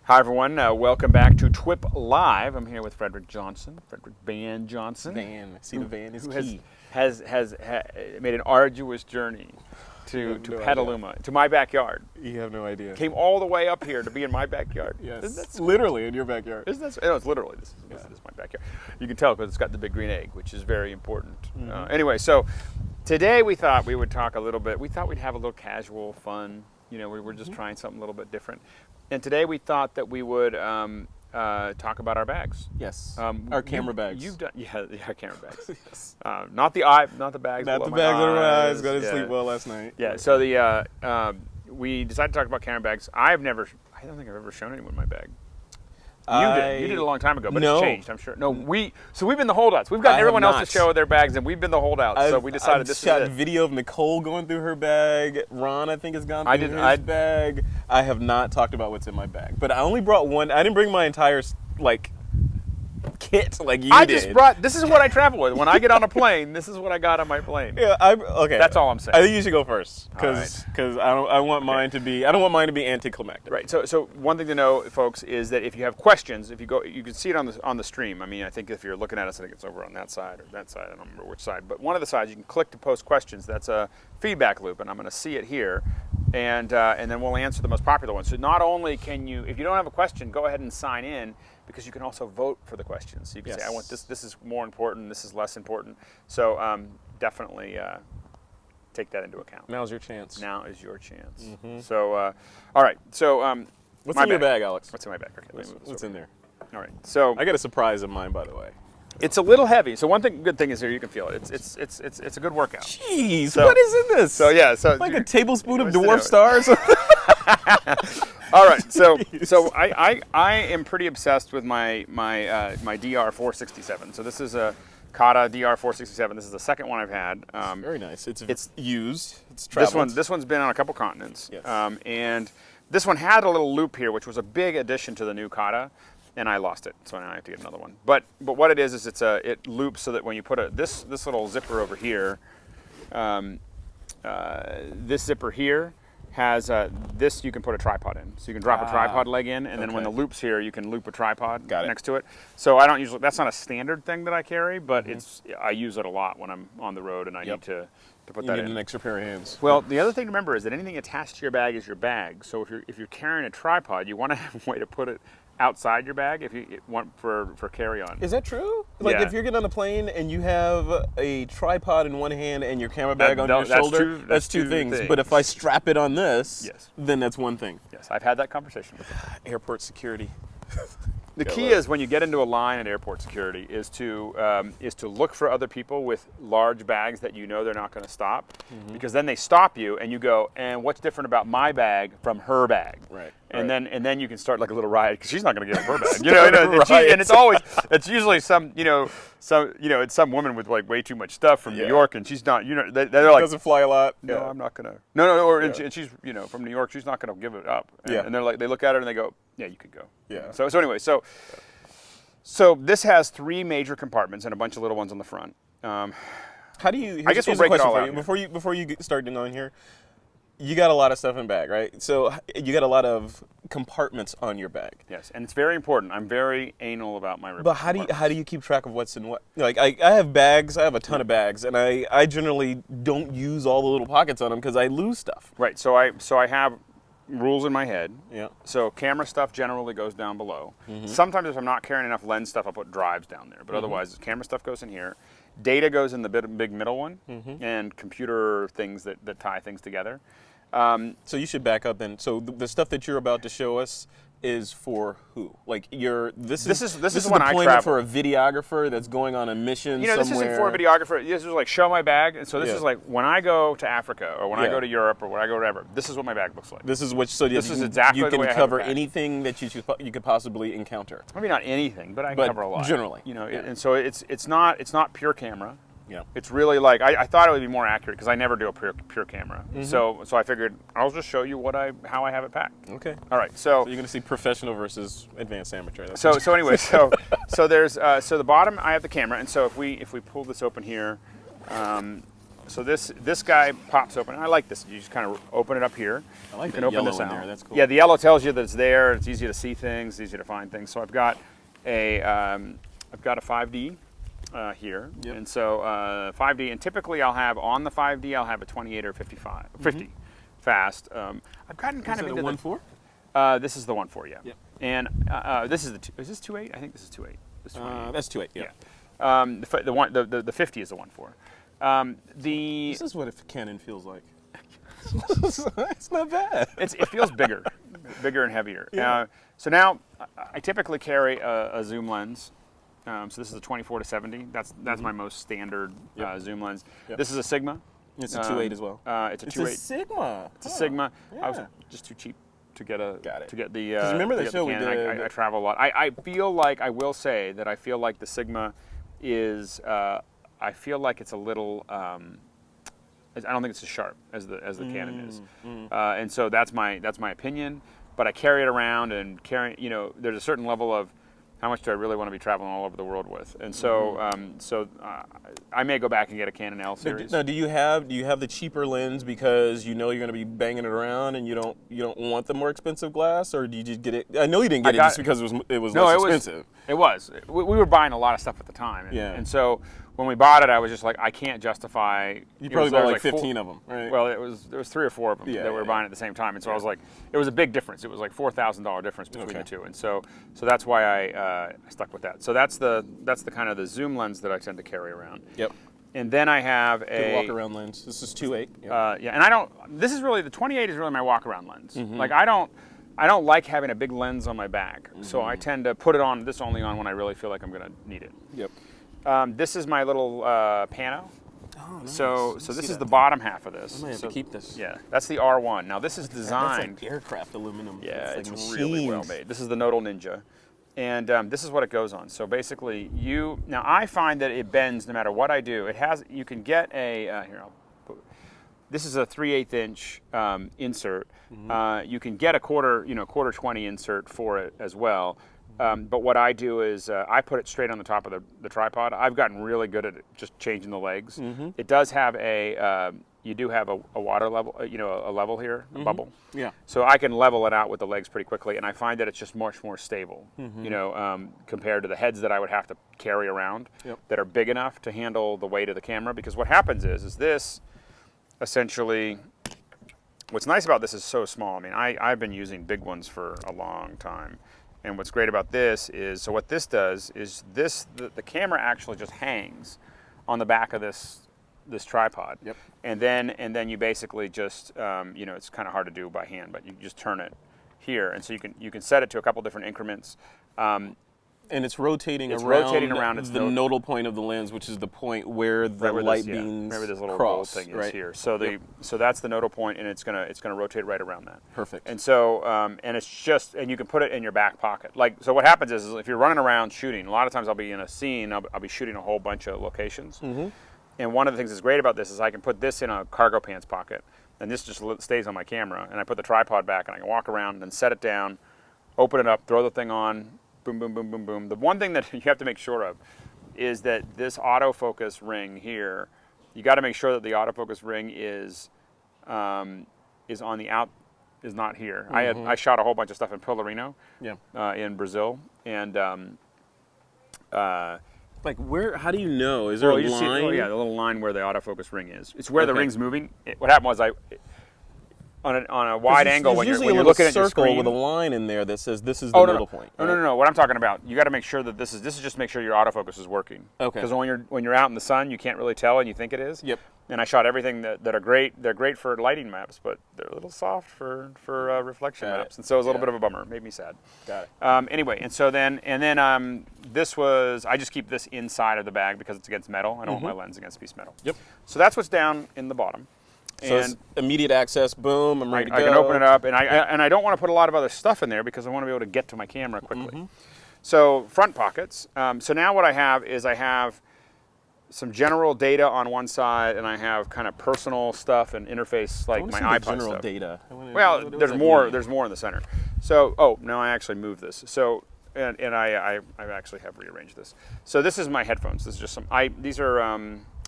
Hi everyone, welcome back to TWIP Live. I'm here with Frederick Johnson, Frederick Van Johnson. See the van is who key. has made an arduous journey to Petaluma, to my backyard. You have no idea. Came all the way up here to be in my backyard. Yes, That's literally in your backyard. Isn't that? No, it's literally this is my backyard. You can tell because it's got the big green egg, which is very important. Anyway, so today we thought we would talk a little bit. We thought we'd have a little casual fun. You know, we were just trying something a little bit different. And today we thought that we would talk about our bags. Yes, our camera bags. You've done, yeah, camera bags. Yes. Not the bags. Not below the my bags under my eyes. eyes. Got to sleep well last night. Yeah. So we decided to talk about camera bags. I don't think I've ever shown anyone my bag. You did a long time ago, but it's changed, I'm sure. No, we've been the holdouts. We've gotten everyone else to show their bags, and we've been the holdouts. So we decided this is it. I've shot a video of Nicole going through her bag. Ron, I think, has gone through his bag. I have not talked about what's in my bag, but I only brought one. I didn't bring my entire kit like you did. Just brought. This is what I travel with. When I get on a plane, this is what I got on my plane. Yeah, okay. That's all I'm saying. I think you should go first because I don't want mine to be anticlimactic. Right. So one thing to know, folks, is that if you have questions, if you go, you can see it on the stream. I mean, I think if you're looking at us, I think it's over on that side or that side. I don't remember which side, but one of the sides you can click to post questions. That's a feedback loop, and I'm going to see it here, and then we'll answer the most popular ones. So not only can you, if you don't have a question, go ahead and sign in, because you can also vote for the questions. So you can say, I want this. This is more important. This is less important. So definitely take that into account. Now's your chance. Now is your chance. So all right. So what's in your bag, Alex? What's in my bag? Okay. What's in there? All right. So I got a surprise in mine, by the way. It's a little heavy. So one good thing is here you can feel it. It's a good workout. Jeez, what is in this? So yeah, like a tablespoon of dwarf stars. All right, so I am pretty obsessed with my DR467. So this is a Kata DR467. This is the second one I've had. Very nice. It's used. It's traveled. This one's been on a couple continents. Yes. And this one had a little loop here, which was a big addition to the new Kata, and I lost it, so now I have to get another one. But what it is it loops so that when you put this little zipper over here, this zipper here has this you can put a tripod in. So you can drop a tripod leg in, and then when the loop's here, you can loop a tripod next to it. So I don't usually, that's not a standard thing that I carry, but I use it a lot when I'm on the road and I need to put that in. You need an extra pair of hands. Well, the other thing to remember is that anything attached to your bag is your bag. So if you're carrying a tripod, you want to have a way to put it outside your bag if you want for carry-on. Is that true? Like if you're getting on a plane and you have a tripod in one hand and your camera bag on your shoulder, that's two things. But if I strap it on this, then that's one thing. Yes, I've had that conversation with them. Airport security. The key is when you get into a line at airport security is to look for other people with large bags that you know they're not going to stop, because then they stop you and you go, and what's different about my bag from her bag? Right. And then you can start like a little riot because she's not going to give up her bag. And it's usually it's some woman with like way too much stuff from New York, and she's not. They're like, doesn't fly a lot. No, I'm not gonna. No. And she's from New York. She's not going to give it up. And they're like, they look at her and they go, yeah, you could go. Yeah. So anyway, so this has 3 major compartments and a bunch of little ones on the front. How do you? I guess we'll break it all out before you start going here. You got a lot of stuff in bag, right? So you got a lot of compartments on your bag. Yes, and it's very important. I'm very anal about my. But how do you keep track of what's in what? Like I have bags. I have a ton of bags, and I generally don't use all the little pockets on them because I lose stuff. Right. So I have rules in my head. Yeah. So camera stuff generally goes down below. Sometimes if I'm not carrying enough lens stuff, I'll put drives down there. But otherwise, camera stuff goes in here. Data goes in the big middle one, and computer things that tie things together. So you should back up then. So the stuff that you're about to show us is for who? Like this is when I travel for a videographer that's going on a mission somewhere. This isn't for a videographer. This is like show my bag. And so this is like when I go to Africa or when I go to Europe or when I go wherever. This is what my bag looks like. This is exactly you the way can I cover have a bag. anything that you could possibly encounter. Maybe not anything, but I can cover a lot. Generally, and so it's not pure camera. Yeah. It's really like I thought it would be more accurate because I never do a pure camera. So I figured I'll just show you how I have it packed. Okay. All right. So you're going to see professional versus advanced amateur. So anyway, so there's the bottom I have the camera, and so if we pull this open here, So this guy pops open. I like this. You just kind of open it up here. I like you the can open yellow this in out. there. That's cool. Yeah, the yellow tells you that it's there. It's easy to see things, easy to find things. So I've got a 5D here, and so 5D. And typically I'll have on the 5D I'll have a 28 or 55, 50 fast. I've gotten kind of into the 1.4. This is the 1.4, yeah. Yep. And this is is this 2.8? I think this is 2.8. That's 2.8. Yeah. The 50 is the 1.4. This is what a Canon feels like. It's not bad. It feels bigger and heavier. Yeah. So now I typically carry a zoom lens. So this is a 24 to 70. That's my most standard zoom lens. Yep. This is a Sigma. It's a 2.8 as well. It's a 2.8. It's a Sigma. It's a Sigma. Yeah. I was just too cheap to get the. Because remember the show we did. I travel a lot. I feel like I will say that I feel like the Sigma is. I feel like it's a little. I don't think it's as sharp as the Canon is, and so that's my opinion. But I carry it around and there's a certain level of how much do I really want to be traveling all over the world with, and so I may go back and get a Canon L series. Now, do you have the cheaper lens because you know you're going to be banging it around and you don't want the more expensive glass, or do you just get it? I know you didn't get it just because it was less expensive. It was. We were buying a lot of stuff at the time, and so when we bought it, I was just like, I can't justify. You probably bought like 15 of them, right? Well, there was 3 or 4 of them that we were buying at the same time, and so I was like, it was a big difference. It was like $4,000 difference between the two, and so that's why I stuck with that. So that's the kind of the zoom lens that I tend to carry around. Yep. And then I have a walk-around lens. This is 2.8. Yep. And this is really the 28 is really my walk-around lens. Like I don't like having a big lens on my bag, so I tend to put it on only on when I really feel like I'm going to need it. Yep. This is my little pano. Oh, nice. So this is the bottom half of this. I might have to keep this. Yeah, that's the R1. Now this is designed. That's like aircraft aluminum. Yeah, it's like really well made. This is the Nodal Ninja, and this is what it goes on. So basically, now I find that it bends no matter what I do. You can get a this is a 3/8 inch insert. You can get a quarter 20 insert for it as well. But what I do is I put it straight on the top of the tripod. I've gotten really good at just changing the legs. It does have you do have a water level, a level here, a bubble. Yeah. So I can level it out with the legs pretty quickly, and I find that it's just much more stable, compared to the heads that I would have to carry around that are big enough to handle the weight of the camera. Because what happens is this essentially. What's nice about this is so small. I mean, I've been using big ones for a long time. And what's great about this is, so what this does is the camera actually just hangs on the back of this tripod. Yep. And then you basically just, it's kind of hard to do by hand, but you just turn it here. And so you can set it to a couple different increments. And it's rotating around the nodal point of the lens, which is the point where the light beams remember this little cross, thing right? is here. So so that's the nodal point, and it's gonna rotate right around that. Perfect. And so and you can put it in your back pocket. So what happens is if you're running around shooting, a lot of times I'll be in a scene, I'll be shooting a whole bunch of locations. And one of the things that's great about this is I can put this in a cargo pants pocket, and this just stays on my camera. And I put the tripod back, and I can walk around and set it down, open it up, throw the thing on. Boom, boom, boom, boom, boom. The one thing that you have to make sure of is that this autofocus ring here, you got to make sure that the autofocus ring is on the out, is not here. I shot a whole bunch of stuff in Pelourinho, in Brazil, and like where? How do you know? Is there a line? The little line where the autofocus ring is. It's where the ring's moving. What happened was on a wide angle when you're looking at your screen with a line in there that says this is the nodal point. No. What I'm talking about, you got to make sure that this is just make sure your autofocus is working. Okay. Because when you're out in the sun, you can't really tell, and you think it is. Yep. And I shot everything that are great. They're great for lighting maps, but they're a little soft for reflection maps, and so it was a little bit of a bummer. Made me sad. Got it. Anyway, and then this was I just keep this inside of the bag because it's against metal. I don't want my lens against piece of metal. Yep. So that's what's down in the bottom. So it's immediate access, boom, I'm ready to go. I can open it up, and I don't want to put a lot of other stuff in there because I want to be able to get to my camera quickly. So front pockets. So now what I have is I have some general data on one side, and I have kind of personal stuff and interface like my iPod general stuff. Data. Well, there's more. There's more in the center. So no, I actually moved this. So and I actually have rearranged this. So this is my headphones. This is just these are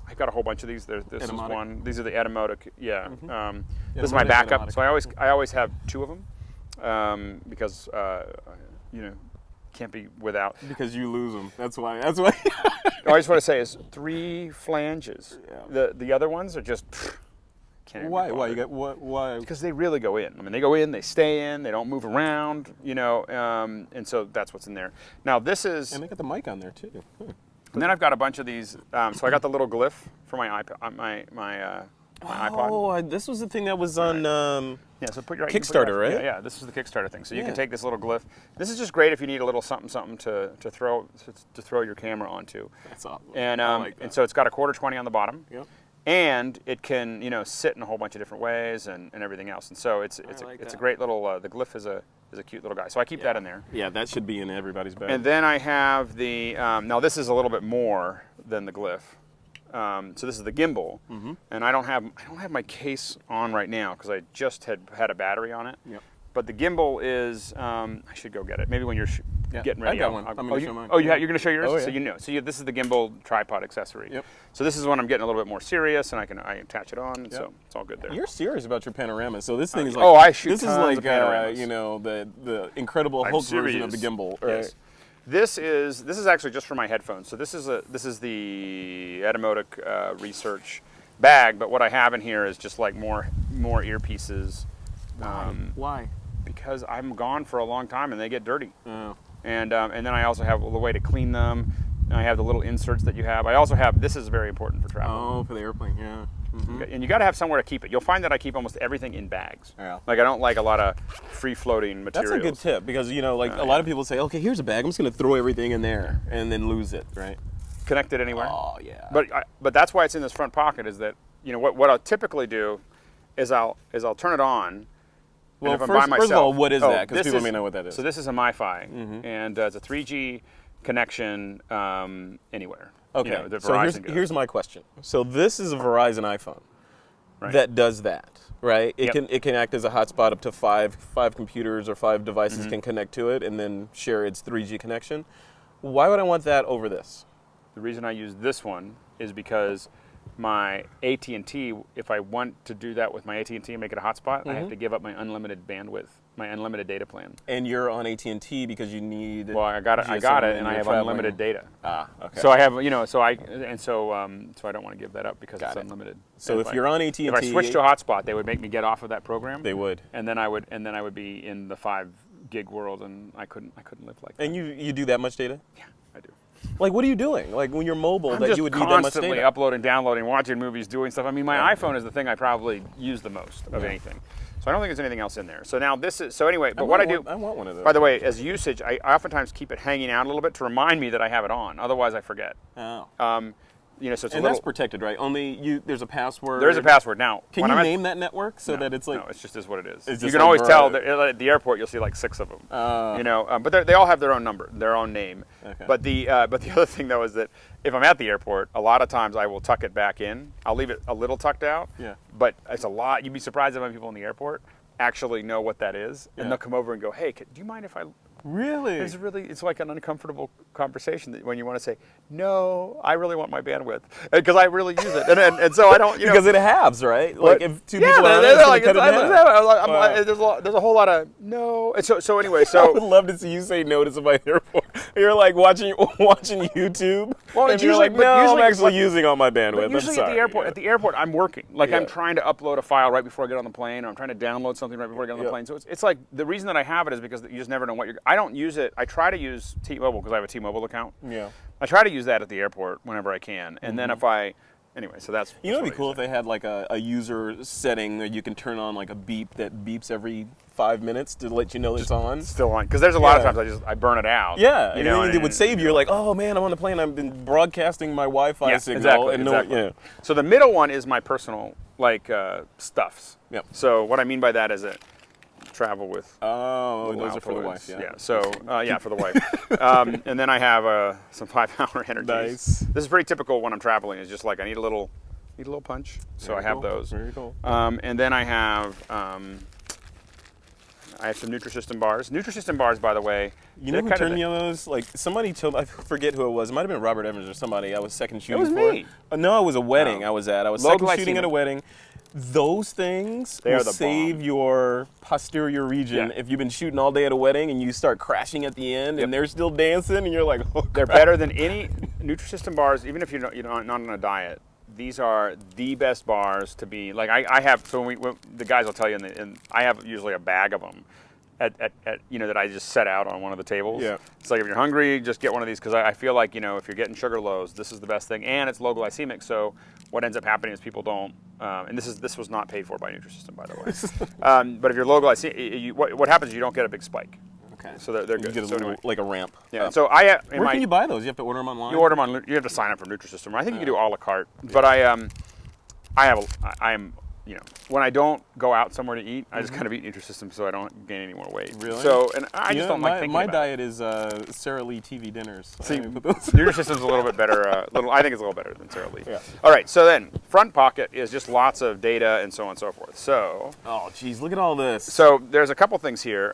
I've got a whole bunch of these. This is one. These are the Etymotic. Yeah. This is Etymotic, my backup. Etymotic. So I always have 2 of them because you know, can't be without. Because you lose them. That's why. I just want to say is 3 flanges. Yeah. The other ones are just. Why? You got what? Why? Because they really go in. I mean, they go in, they stay in, they don't move around, you know, and so that's what's in there. Now this is. And they got the mic on there too. And then I've got a bunch of these. So I got the little glyph for my iPod. My iPod. Oh, this was the thing that was on. Yeah, so put your Kickstarter, right? Yeah, this is the Kickstarter thing. So you can take this little glyph. This is just great if you need a little something to throw your camera onto. That's awesome. And and so it's got a 1/4-20 on the bottom. Yep. And it can, you know, sit in a whole bunch of different ways and everything else. And so it's a great little. The glyph is a cute little guy. So I keep that in there. Yeah, that should be in everybody's bag. And then I have the. Now this is a little bit more than the glyph. So this is the gimbal, and I don't have my case on right now because I just had a battery on it. Yep. But the gimbal is. I should go get it. Maybe when you're getting ready. I got one. I'm going to show mine. Oh, you're going to show yours? Oh, yeah. So you know. So this is the gimbal tripod accessory. Yep. So this is when I'm getting a little bit more serious, and I attach it on. Yep. So it's all good there. You're serious about your panoramas. So this thing is like. Oh, I shoot. This is like you know, the Incredible Hulk version of the gimbal. Right? Yes. This is actually just for my headphones. So this is the Etymotic research bag, but what I have in here is just like more earpieces. Why? Because I'm gone for a long time and they get dirty. Oh. And then I also have the way to clean them. And I have the little inserts that you have. I also have, this is very important for travel. Oh, for the airplane, yeah. And you got to have somewhere to keep it. You'll find that I keep almost everything in bags. Yeah. Like I don't like a lot of free-floating materials. That's a good tip because, you know, like a lot of people say, okay, here's a bag. I'm just going to throw everything in there and then lose it, right? Connect it anywhere. Oh, yeah. But that's why it's in this front pocket is that, you know, what I'll typically do is I'll turn it on. Well, first of all, what is that? Because people may know what that is. So this is a MiFi, and it's a 3G connection anywhere. Okay, you know, so here's my question. So this is a Verizon iPhone that does that, right? It can act as a hotspot up to five computers or 5 devices can connect to it and then share its 3G connection. Why would I want that over this? The reason I use this one is because my AT&T, if I want to do that with my AT&T and make it a hotspot, I have to give up my unlimited bandwidth, my unlimited data plan. And you're on AT&T because you need. Well, I got it, and I have unlimited data. Ah, okay. So I have, you know, so I don't want to give that up because it's unlimited. So if you're on AT&T, if I switched to a hotspot, they would make me get off of that program. They would. And then I would be in the 5 gig world, and I couldn't live like that. And you do that much data? Yeah, I do. Like, what are you doing? Like, when you're mobile, I'm that you would need that much data? constantly uploading, downloading, watching movies, doing stuff. I mean, my iPhone is the thing I probably use the most of anything. So I don't think there's anything else in there. So now this is, so anyway, but what I do, I want one of those. By the way, as usage, I oftentimes keep it hanging out a little bit to remind me that I have it on. Otherwise, I forget. Oh. You know, so it's and that's protected, right? Only there's a password. There is a password now. Can you name that network so that it's like? No, it's just is what it is. You can always tell that at the airport you'll see like 6 of them. You know, but they all have their own number, their own name. Okay. But the other thing though is that if I'm at the airport, a lot of times I will tuck it back in. I'll leave it a little tucked out. Yeah. But it's a lot. You'd be surprised how many people in the airport actually know what that is, and they'll come over and go, "Hey, do you mind if I?" Really? It's like an uncomfortable conversation that when you want to say, no, I really want my bandwidth because I really use it, and so I don't, you know, because it halves, right? Like if 2 people are like, there's a whole lot of no, and so anyway, I would love to see you say no to somebody at the airport. You're like watching YouTube. Well, and you're like, no, I'm actually using all my bandwidth. Usually at the airport, I'm working. Like I'm trying to upload a file right before I get on the plane, or I'm trying to download something right before I get on the plane. So it's like the reason that I have it is because you just never know what you're. I don't use it. I try to use T-Mobile because I have a T-Mobile account. Yeah. I try to use that at the airport whenever I can, and then anyway, so that's. You know, it'd be cool if they had like a user setting that you can turn on like a beep that beeps every 5 minutes to let you know it's on. Still on, because there's a lot of times I burn it out. Yeah, you know, and it would save you. You're like, oh man, I'm on the plane. I've been broadcasting my Wi-Fi signal. Exactly. So the middle one is my personal stuffs. Yep. So what I mean by that is that. Travel with. Oh, those are for the wife. Yeah. So for the wife. And then I have some 5-hour energies. Nice. This is pretty typical when I'm traveling. It's just like I need a little punch. So I have those. Very cool. And then I have I have some Nutrisystem bars. Nutrisystem bars, by the way, you know who turned me on those? Like somebody told, I forget who it was. It might have been Robert Evans or somebody. I was second shooting it was for. Me. No, it was a wedding. I was second shooting at a wedding. Those things will save your posterior region if you've been shooting all day at a wedding and you start crashing at the end and they're still dancing and you're like, oh, crap. They're better than any Nutrisystem bars, even if you're not on a diet. These are the best bars to be like. I have the guys will tell you, and I have usually a bag of them at that I just set out on one of the tables. Yeah. It's like if you're hungry, just get one of these because I feel like if you're getting sugar lows, this is the best thing, and it's low glycemic. So what ends up happening is people don't. And this was not paid for by Nutrisystem, by the way. But if you're low glycemic, what happens is you don't get a big spike. Okay. So they're good. You get a little, like a ramp. Yeah. So where can you buy those? You have to order them online. You order them on. You have to sign up for Nutrisystem. I think you can do a la carte. But I'm when I don't go out somewhere to eat, I just kind of eat Nutrisystem so I don't gain any more weight. Really? So and I just don't like thinking my about diet is Sara Lee TV dinners. See, Nutrisystem's a little bit better. I think it's a little better than Sara Lee. Yeah. All right. So then, front pocket is just lots of data and so on and so forth. So. Oh, geez, look at all this. So there's a couple things here.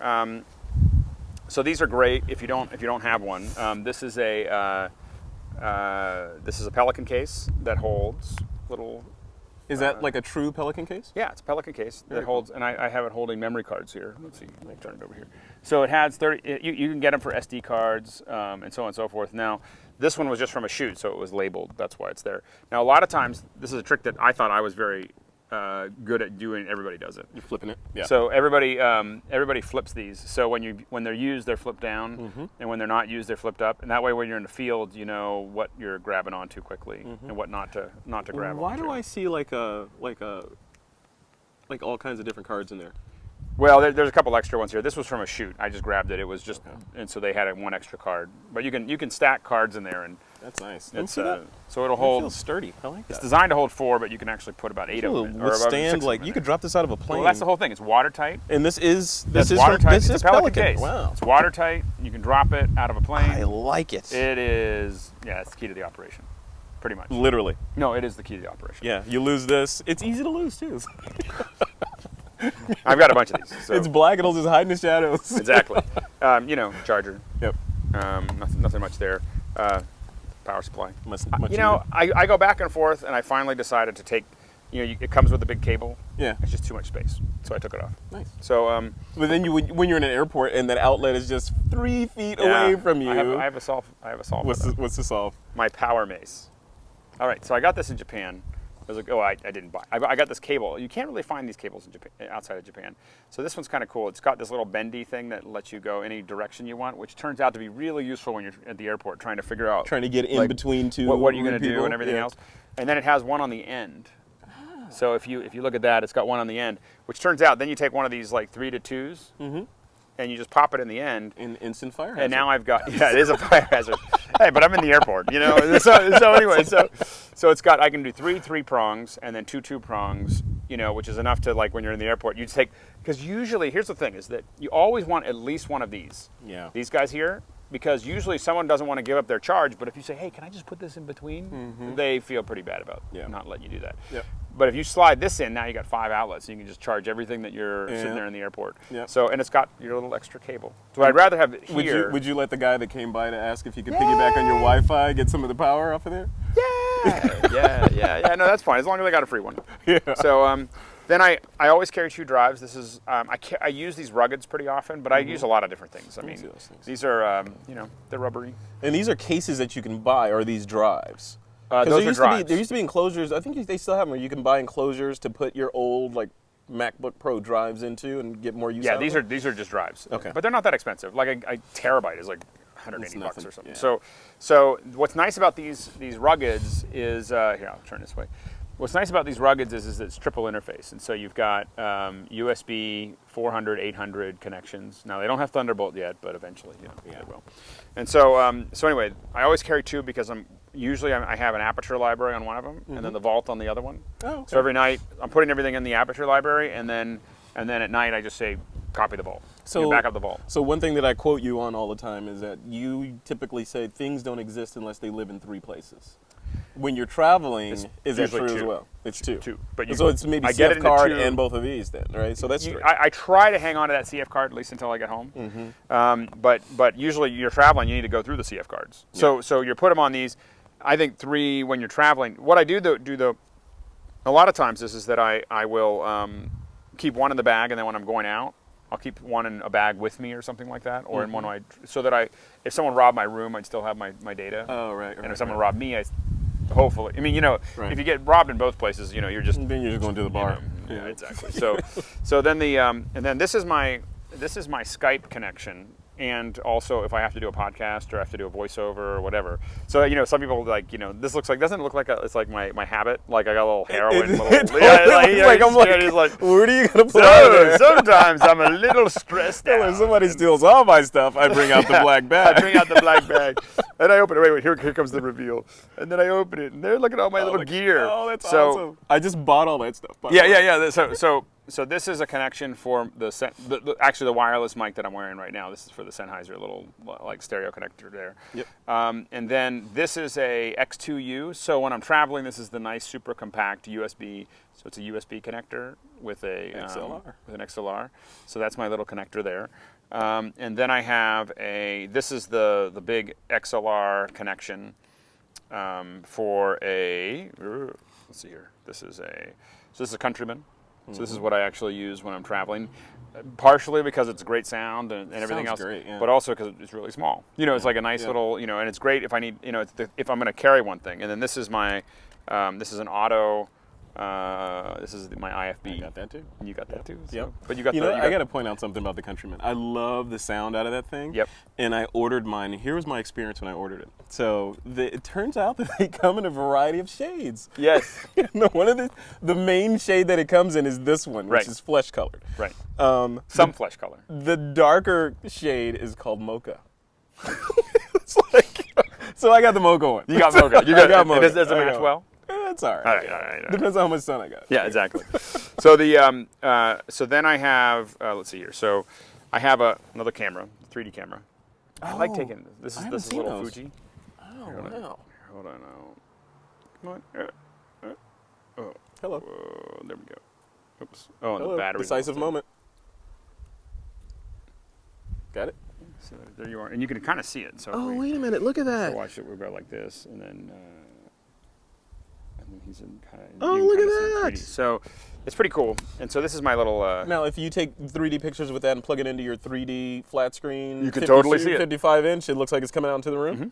So these are great if you don't have one. This is a Pelican case that holds little. Is that like a true Pelican case? Yeah, it's a Pelican case that holds, and I have it holding memory cards here. Let's see, let me turn it over here. So it has 30. You can get them for SD cards and so on and so forth. Now, this one was just from a shoot, so it was labeled. That's why it's there. Now, a lot of times, this is a trick that I thought I was very good at doing. Everybody does it. You're flipping it. Yeah. So everybody flips these. So when they're used, they're flipped down, and when they're not used, they're flipped up. And that way, when you're in the field, you know what you're grabbing onto quickly and what not to grab. Why do I see like all kinds of different cards in there? Well, there's a couple extra ones here. This was from a shoot. I just grabbed it. It was just, and so they had one extra card. But you can stack cards in there, and that's nice. It's, so it'll hold. It feels sturdy. I like that. It's designed to hold 4, but you can actually put about 8 of them. Withstand, like you could drop this out of a plane. Well, that's the whole thing. It's watertight. And this is watertight. This is a Pelican case. Wow. It's watertight. You can drop it out of a plane. I like it. It is. Yeah, it's the key to the operation. Pretty much. Literally. No, it is the key to the operation. Yeah, you lose this. It's easy to lose too. I've got a bunch of these. So. It's black. It'll just hide in the shadows. Exactly. Charger. Yep. Nothing much there. Power supply. Much I go back and forth, and I finally decided to take. It comes with a big cable. Yeah. It's just too much space, so I took it off. Nice. So. But then when you're in an airport and that outlet is just 3 feet away from you. I have a solve. What's the solve? My power mace. All right. So I got this in Japan. I was like, I didn't buy. I got this cable. You can't really find these cables in Japan, outside of Japan. So this one's kind of cool. It's got this little bendy thing that lets you go any direction you want, which turns out to be really useful when you're at the airport trying to figure out. Trying to get in between two. What are you going to do and everything else. And then it has one on the end. So if you look at that, it's got one on the end, which turns out then you take one of these like 3 to 2s. And you just pop it in the end. An instant fire hazard. And now I've got, it is a fire hazard. Hey, but I'm in the airport, So anyway, so it's got, I can do 3 prongs and then 2 prongs, which is enough to, like, when you're in the airport, you take, because usually, here's the thing, is that you always want at least one of these. Yeah. These guys here, because usually someone doesn't want to give up their charge, but if you say, hey, can I just put this in between? They feel pretty bad about not letting you do that. Yep. But if you slide this in, now you got 5 outlets. So you can just charge everything that you're sitting there in the airport. Yep. So, and it's got your little extra cable. So I'd rather have it here. Would you let the guy that came by to ask if you could piggyback on your Wi-Fi, get some of the power off of there? Yeah. No, that's fine as long as I got a free one. Yeah. So then I always carry 2 drives. This is I use these ruggeds pretty often, but I use a lot of different things. I mean, these are they're rubbery. And these are cases that you can buy, or these drives. Those are drives. There used to be enclosures. I think they still have them, where you can buy enclosures to put your old MacBook Pro drives into and get more use out of them. Yeah, these are just drives. Okay. But they're not that expensive. Like a terabyte is like $180 or something. Yeah. So what's nice about these ruggeds is here, I'll turn this way. What's nice about these ruggeds is it's triple interface, and so you've got USB 400, 800 connections. Now they don't have Thunderbolt yet, but eventually, they will. And so anyway, I always carry 2 because I have an aperture library on one of them, and then the vault on the other one. Oh, okay. So every night I'm putting everything in the aperture library, and then at night I just say copy the vault. So back up the vault. So one thing that I quote you on all the time is that you typically say things don't exist unless they live in 3 places. when you're traveling, is that usually true as two. well? It's two. Two. But so it's maybe I get it CF into card two. and both of these then, right? So that's three. I try to hang on to that CF card at least until I get home. But usually you're traveling, you need to go through the CF cards. Yeah. So you put them on these. I think 3 when you're traveling. What I do though, a lot of times is that I will keep one in the bag, and then when I'm going out, I'll keep one in a bag with me or something like that, or in one of my, so that if someone robbed my room, I'd still have my data. Oh, right. And if someone robbed me, hopefully, I mean, if you get robbed in both places, you're just. Then you're just going to the bar. Yeah, exactly. So then and then this is my Skype connection. And also, if I have to do a podcast or I have to do a voiceover or whatever. So, some people this doesn't look like it's like my habit. Like I got a little heroin. I'm like, where do you gonna put so sometimes I'm a little stressed out. If somebody steals all my stuff, I bring out the black bag. I bring out the black bag. And I open it. Wait, here comes the reveal. And then I open it, and they're looking at all my little gear. Oh, that's awesome. I just bought all that stuff. Yeah. So this is a connection for actually the wireless mic that I'm wearing right now. This is for the Sennheiser little like stereo connector there. Yep. And then this is a X2U. So when I'm traveling, this is the nice super compact USB. So it's a USB connector with a XLR. With an XLR. So that's my little connector there. And then I have this is the big XLR connection for let's see here. This is a Countryman. So this is what I actually use when I'm traveling, partially because it's great sound and everything else, great, yeah. but also because it's really small. It's like a nice little, and it's great if I need, if I'm going to carry one thing. And then this is this is an auto. This is my IFB. I got that too. You got that too. So. Yep. But you got. I got to point out something about the Countryman. I love the sound out of that thing. Yep. And I ordered mine. Here was my experience when I ordered it. So it turns out that they come in a variety of shades. Yes. One of the main shade that it comes in is this one, which is flesh colored. Right. Some flesh color. The darker shade is called mocha. It's like, so I got the mocha one. You got mocha. You got mocha. Does it match well? That's all right. All right. Depends on how much sun I got. Yeah, exactly. So so then I have let's see here. So I have another camera, 3D camera. I like taking this is a little Fuji. Oh, wow. Hold on now. Come on. Oh. Hello. There we go. Oops. Oh, and Hello. the battery. Decisive moment. Got it. So there you are, and you can kind of see it. So wait a minute! Look at that. So watch it. We'll go like this, and then he's in kind of. Oh, look at that! So it's pretty cool. And so this is my little. Now, if you take 3D pictures with that and plug it into your 3D flat screen, you can totally see it. 55-inch. It looks like it's coming out into the room. Mm-hmm.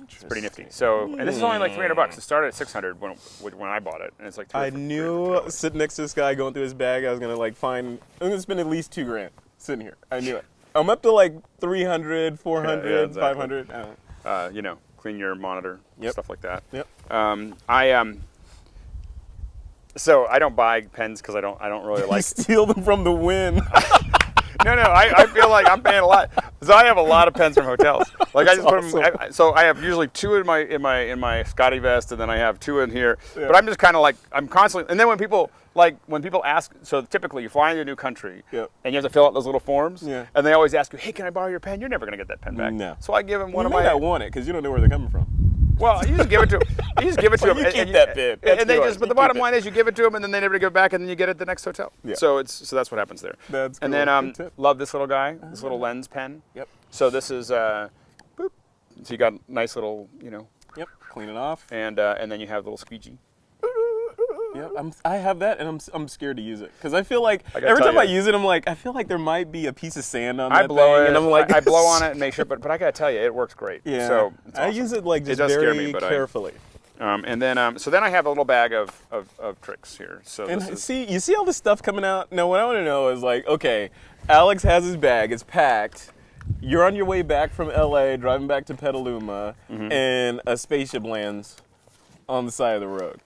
It's pretty nifty. So, and this is only like $300. It started at $600 when I bought it, and it's like. I knew sitting next to this guy going through his bag, I was gonna I'm gonna spend at least $2,000 sitting here. I knew it. I'm up to like 300, 400, exactly. 500. Clean your monitor, stuff like that. Yep. So I don't buy pens because I don't really like. Steal them from the wind. No, I feel like I'm paying a lot. So I have a lot of pens from hotels. Like I just put them. So I have usually 2 in my Scotty vest, and then I have 2 in here. Yeah. But I'm just kind of like I'm constantly. And then when people ask, so typically you fly into a new country, and you have to fill out those little forms, and they always ask you, hey, can I borrow your pen? You're never gonna get that pen back. No. So I give them one of my. my. You may not want it because you don't know where they're coming from. Well, you just give it to them. You You keep that pen. But the bottom line is you give it to them, and then they never give it back, and then you get it at the next hotel. Yeah. So that's what happens there. That's cool. And then love this little guy, this little lens pen. Yep. So this is boop. So you got a nice little, Yep. Clean it off. And then you have the little squeegee. Yeah, I have that, and I'm scared to use it because I feel like every time I use it, I'm like, I feel like there might be a piece of sand on that thing, and I'm like, I blow on it and make sure, but I gotta tell you, it works great. Yeah, so it's awesome. I use it like just very carefully. And then so then I have a little bag of tricks here. So and you see all this stuff coming out. Now, what I want to know is like, okay, Alex has his bag, it's packed. You're on your way back from LA, driving back to Petaluma, and a spaceship lands on the side of the road.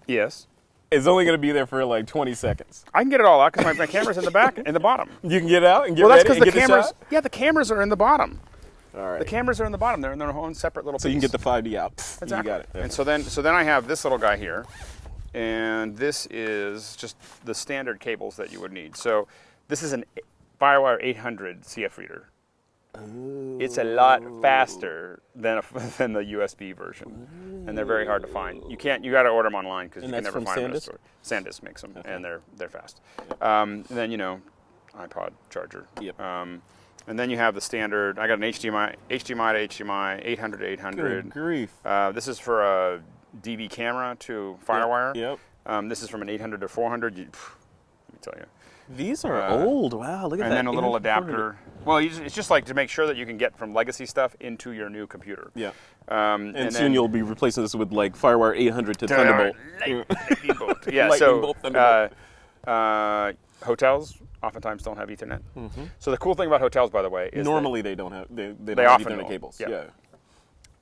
Yes. It's only going to be there for like 20 seconds. I can get it all out because my camera's in the back, in the bottom. You can get out and get ready and get the shot? Yeah, the cameras are in the bottom. All right. The cameras are in the bottom. They're in their own separate little piece. So you can get the 5D out. Exactly. You got it. And so then I have this little guy here, and this is just the standard cables that you would need. So this is an Firewire 800 CF reader. Ooh. It's a lot faster than the USB version. and they're very hard to find. You got to order them online because you can that's never from find them in a SanDisk? store. SanDisk makes them, and they're fast. Okay. And then iPod charger. Yep. And then you have the standard. I got an HDMI to HDMI, 800 to 800. Good grief. This is for a DV camera to FireWire. Yep. This is from an 800 to 400. Let me tell you. These are old. Wow, look at that. And then a little adapter. Well, it's just like to make sure that you can get from legacy stuff into your new computer. Yeah. And soon then, you'll be replacing this with like FireWire 800 to Thunderbolt. Lightning bolt. Yeah. Lightning bolt, So hotels oftentimes don't have Ethernet. So the cool thing about hotels, by the way, is normally they don't have they don't they have often Ethernet don't. cables. Yeah. Yeah.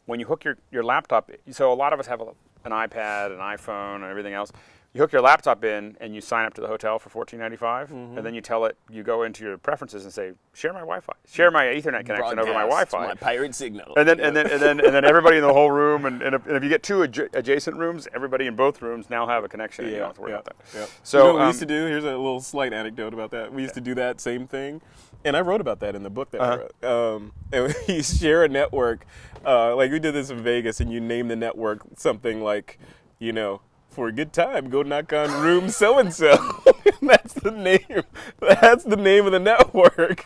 when you hook your laptop, so a lot of us have an iPad, an iPhone, and everything else. You hook your laptop in and you sign up to the hotel for $14.95, and then you tell it, you go into your preferences and say, share my Wi-Fi, share my Ethernet connection over my Wi-Fi, my pirate signal. and then everybody in the whole room, and if you get two adjacent rooms, everybody in both rooms now have a connection. And you don't have to worry about that. Yeah. So you know what we used to do? Here's a little slight anecdote about that. We used to do that same thing, and I wrote about that in the book that I wrote. And you share a network, like we did this in Vegas, and you name the network something like, for a good time, go knock on room so and so. That's the name. That's the name of the network.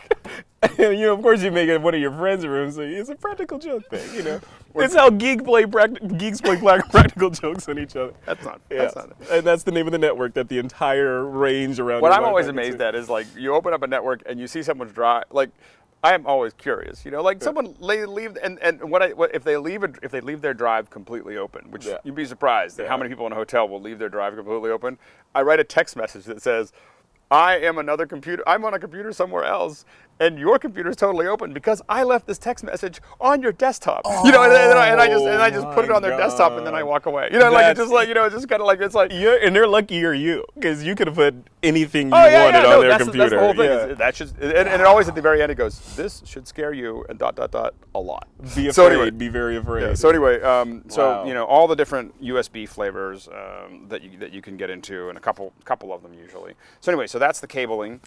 And of course, you make it one of your friends' rooms. So it's a practical joke thing, It's how geeks play practical jokes on each other. That's not. And that's the name of the network that the entire range around. What I'm always amazed at is like you open up a network and you see someone's drive. Like I am always curious, like someone leave and if they leave their drive completely open, which you'd be surprised at how many people in a hotel will leave their drive completely open. I write a text message that says, I am another computer. I'm on a computer somewhere else, and your computer is totally open because I left this text message on your desktop. And I just put it on their desktop, and then I walk away. It's just kind of like it's like and they're lucky you're you because you could have put anything you wanted on their computer. That's the whole thing. That should, and it always at the very end it goes, this should scare you and ... a lot. Be afraid. Be very afraid. Yeah, so anyway, all the different USB flavors that you can get into, and a couple of them usually. So anyway, so that's the cabling.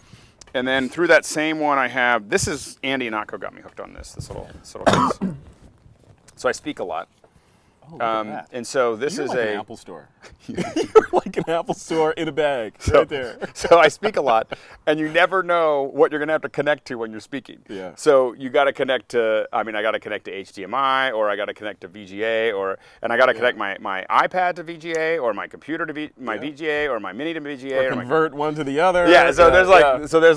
And then through that same one I have, this is Andy and Atco got me hooked on this little case. So I speak a lot. Oh, look at that. And so this You're is like an Apple Store. You're like an Apple Store in a bag, right there. So I speak a lot, and you never know what you're going to have to connect to when you're speaking. Yeah. So you got to connect to, I got to connect to HDMI, or I got to connect to VGA, and I got to connect my iPad to VGA, or my computer to VGA, or my Mini to VGA, or convert one to the other. Yeah. So there's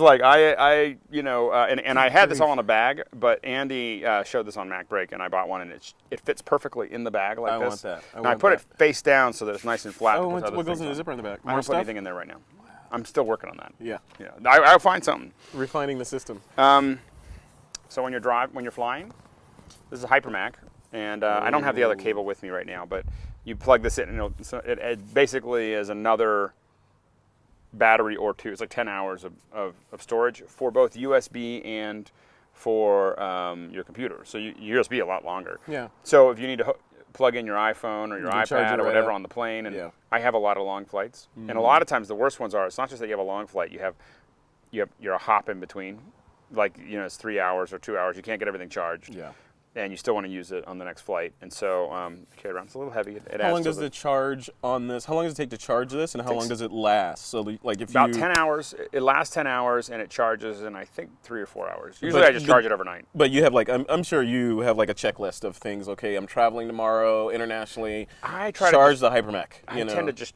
like and I had this all in a bag, but Andy showed this on Mac Break, and I bought one, and it fits perfectly in the bag like this. I want that. I put it face down so that it's nice and flat. Oh, what goes in the zipper in the back? I don't put anything in there right now. Wow. I'm still working on that. Yeah. I'll find something. Refining the system. So when you're flying, this is a HyperMac, and I don't have the other cable with me right now, but you plug this in, and it basically is another battery or two. It's like 10 hours of storage for both USB and for your computer. So USB a lot longer. Yeah. So if you need to plug in your iPhone or your iPad or whatever on the plane, and I have a lot of long flights, and a lot of times the worst ones are, it's not just that you have a long flight, you're a hop in between, like it's 3 hours or 2 hours, you can't get everything charged, and you still want to use it on the next flight, and so carry around. It's a little heavy. How long does the charge on this? How long does it take to charge this, and how long does it last? So like if about 10 hours. It lasts 10 hours, and it charges in I think 3 or 4 hours. Usually I just charge it overnight. But you have I'm sure you have like a checklist of things. Okay, I'm traveling tomorrow internationally. I try charge to the HyperMac. I tend to just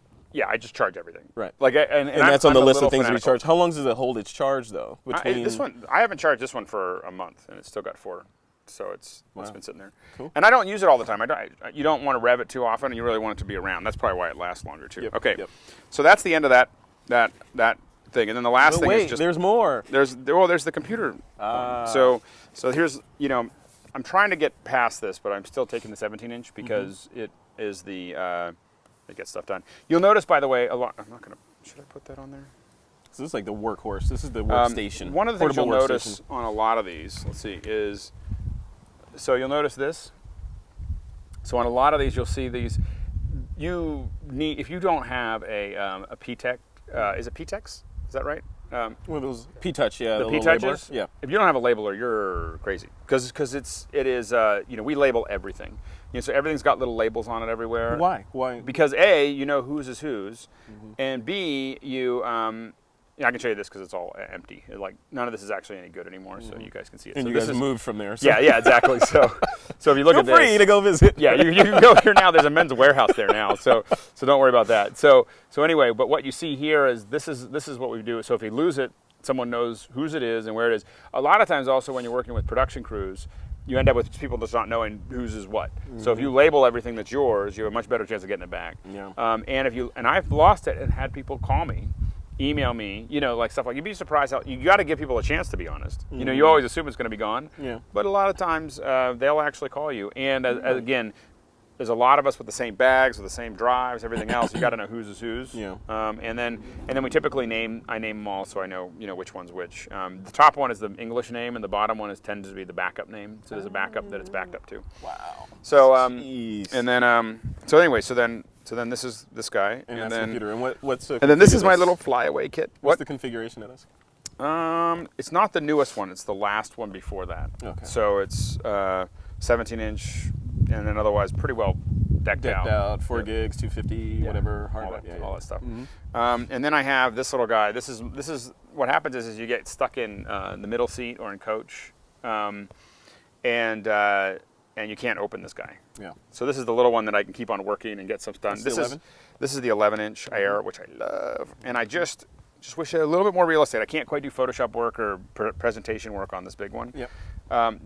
I just charge everything. Right. Like and that's on the list of things we charge. How long does it hold its charge though? This one I haven't charged this one for a month, and it's still got 4. So it's been sitting there. Cool. And I don't use it all the time. You don't want to rev it too often, and you really want it to be around. That's probably why it lasts longer too. Yep. Okay. Yep. So that's the end of that thing. And then the last thing is just there's more. There's the computer. So here's I'm trying to get past this, but I'm still taking the 17-inch because it is it gets stuff done. You'll notice, by the way, should I put that on there? So this is like the workhorse. This is the workstation. One of the things you'll notice on a lot of these, let's see, is so you'll notice this. So on a lot of these, you'll see these. You need, if you don't have a P-Tech, is it P-Tex? Is that right? One of those P-Touch, yeah. The P-Touches? Yeah. If you don't have a labeler, you're crazy because it is we label everything. so everything's got little labels on it everywhere. Why? Because A, you know whose is whose, and B, you I can show you this because it's all empty. Like none of this is actually any good anymore, so you guys can see it. And so you guys moved from there. So. Yeah, exactly. So if you look at this, feel free to go visit. Yeah, you can go here now. There's a Men's Warehouse there now, so don't worry about that. So anyway, but what you see here is this is what we do. So if you lose it, someone knows whose it is and where it is. A lot of times, also when you're working with production crews, you end up with people just not knowing whose is what. So if you label everything that's yours, you have a much better chance of getting it back. Yeah. And I've lost it and had people call me, email me, like stuff like, you'd be surprised how, you got to give people a chance, to be honest. You always assume it's going to be gone. Yeah. But a lot of times they'll actually call you. And again, there's a lot of us with the same bags, with the same drives, everything else. You got to know whose is whose. Yeah. And then we typically name them all, so I know which one's which. The top one is the English name, and the bottom one tends to be the backup name. So there's a backup that it's backed up to. Wow. So Jeez. and then so anyway, so then this is this guy, and then that's the computer. And what's the and then this is my little flyaway kit. What's the configuration of this? It's not the newest one. It's the last one before that. Okay. So it's 17-inch, and then otherwise pretty well decked out. 4 gigs, 250, whatever, all that stuff. And then I have this little guy. This is what happens is you get stuck in the middle seat or in coach, and you can't open this guy. Yeah. So this is the little one that I can keep on working and get stuff done. This is the 11-inch Air, which I love, and I just wish I had a little bit more real estate. I can't quite do Photoshop work or presentation work on this big one. Yep.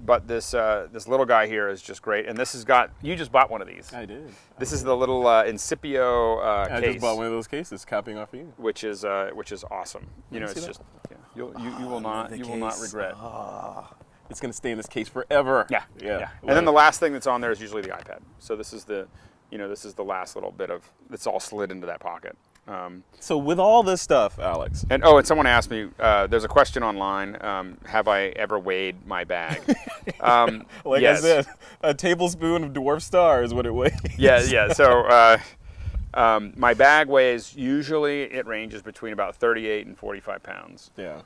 But this little guy here is just great, and this has got. You just bought one of these. I did. This is the little Incipio case. I just bought one of those cases, copying off of you. Which is awesome. It's just you will not regret. It's going to stay in this case forever. Yeah. And then the last thing that's on there is usually the iPad. So this is the last little bit of it's all slid into that pocket. So with all this stuff, Alex. And someone asked me. There's a question online. Have I ever weighed my bag? Yes. I said, a tablespoon of dwarf star is what it weighs. Yeah. So my bag weighs usually it ranges between about 38 and 45 pounds. Yeah.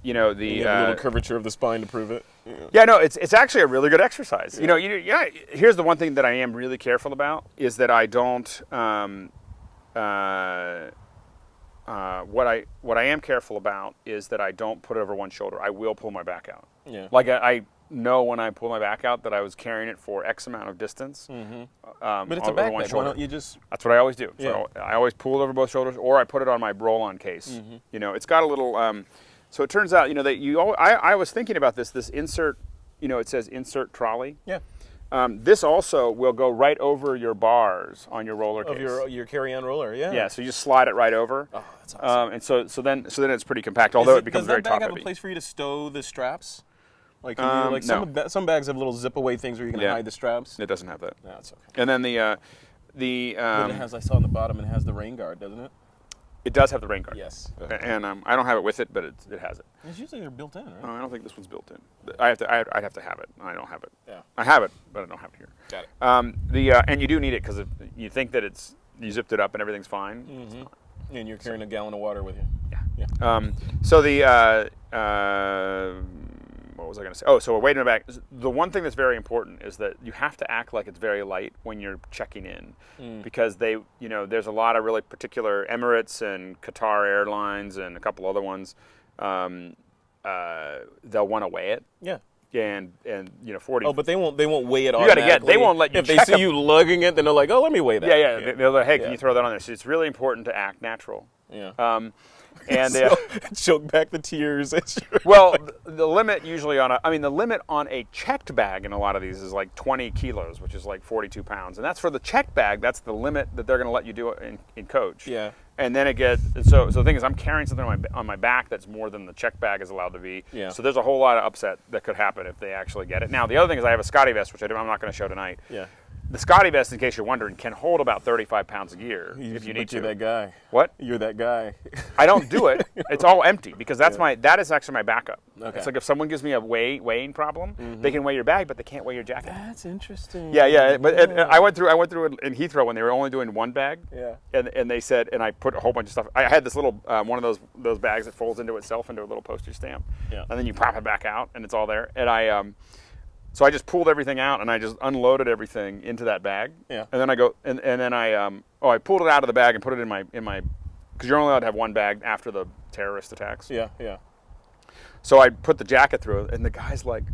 You have a little curvature of the spine to prove it. Yeah, no, it's actually a really good exercise. Yeah. Here's the one thing that I am really careful about is that I don't. What I am careful about is that I don't put it over one shoulder. I will pull my back out. Yeah. Like I know when I pull my back out that I was carrying it for X amount of distance. But it's a backpack. Why don't you just? That's what I always do. Yeah. So I always pull it over both shoulders, or I put it on my roll-on case. It's got a little. So it turns out, that I was thinking about this insert. It says insert trolley. Yeah. This also will go right over your bars on your roller case. Of your carry-on roller, yeah. Yeah, so you just slide it right over. Oh, that's awesome. And so then it's pretty compact, although it becomes very top heavy. Does that bag have a place for you to stow the straps? Like, no. Some bags have little zip-away things where you can hide the straps. It doesn't have that. No, it's okay. And then the but it has, I saw on the bottom, it has the rain guard, doesn't it? It does have the rain guard. Yes. And I don't have it with it, but it has it. It's usually they're built in, right? No, I don't think this one's built in. I'd have to have it. I don't have it. Yeah. I have it, but I don't have it here. Got it. And you do need it because you think that you zipped it up and everything's fine. Mm-hmm. And you're carrying a gallon of water with you. Yeah. So what was I going to say? Oh, so we're waiting back. The one thing that's very important is that you have to act like it's very light when you're checking in, because there's a lot of really particular Emirates and Qatar Airlines and a couple other ones. They'll want to weigh it. Yeah. And 40. Oh, but they won't weigh it. You got to get. They won't let you. If they see you lugging it, then they're like, oh, let me weigh that. Yeah. They're like, hey, can you throw that on there? So it's really important to act natural. Yeah. And so, choke back the tears. Well, the limit usually the limit on a checked bag in a lot of these is like 20 kilos, which is like 42 pounds. And that's for the checked bag. That's the limit that they're going to let you do it in coach. Yeah. And then it gets, so the thing is, I'm carrying something on my back that's more than the checked bag is allowed to be. Yeah. So there's a whole lot of upset that could happen if they actually get it. Now, the other thing is I have a Scotty vest, which I'm not going to show tonight. Yeah. The Scotty vest, in case you're wondering, can hold about 35 pounds of gear if you need to. You're that guy. What? You're that guy. I don't do it. It's all empty because that is actually my backup. Okay. It's like if someone gives me a weighing problem, they can weigh your bag, but they can't weigh your jacket. That's interesting. Yeah. But I went through it in Heathrow when they were only doing one bag. Yeah. And they said, and I put a whole bunch of stuff. I had this little one of those bags that folds into itself into a little postage stamp. Yeah. And then you pop it back out, and it's all there. And So I just pulled everything out and I just unloaded everything into that bag. Yeah. And then I go and then I pulled it out of the bag and put it in my because you're only allowed to have one bag after the terrorist attacks. Yeah, yeah. So I put the jacket through it, and the guy's like,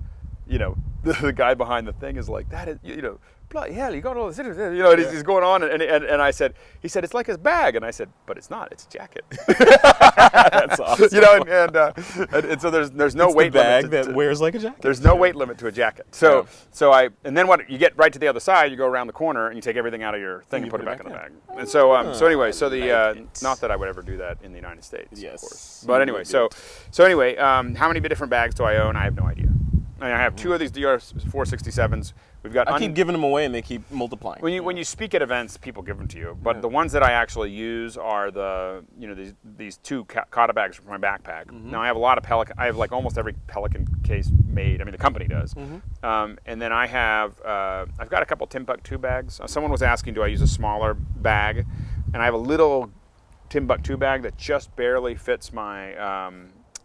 the guy behind the thing is like, that is, bloody hell, you got all this, and he's going on, and I said, he said, it's like his bag, and I said, but it's not, it's a jacket. That's awesome. And so there's no weight bag limit. that wears like a jacket. There's no weight limit to a jacket. So and then what you get right to the other side, you go around the corner and you take everything out of your thing and put it back in the bag. And so anyway, not that I would ever do that in the United States, yes, of course. But anyway, so anyway, how many different bags do I own? I have no idea. I have 2 of these DR467s. We've got. I keep giving them away, and they keep multiplying. When you speak at events, people give them to you. But the ones that I actually use are these 2 Kata bags from my backpack. Now I have a lot of Pelican. I have like almost every Pelican case made. I mean, the company does. And then I have I've got a couple Timbuktu bags. Someone was asking, do I use a smaller bag? And I have a little Timbuktu bag that just barely fits my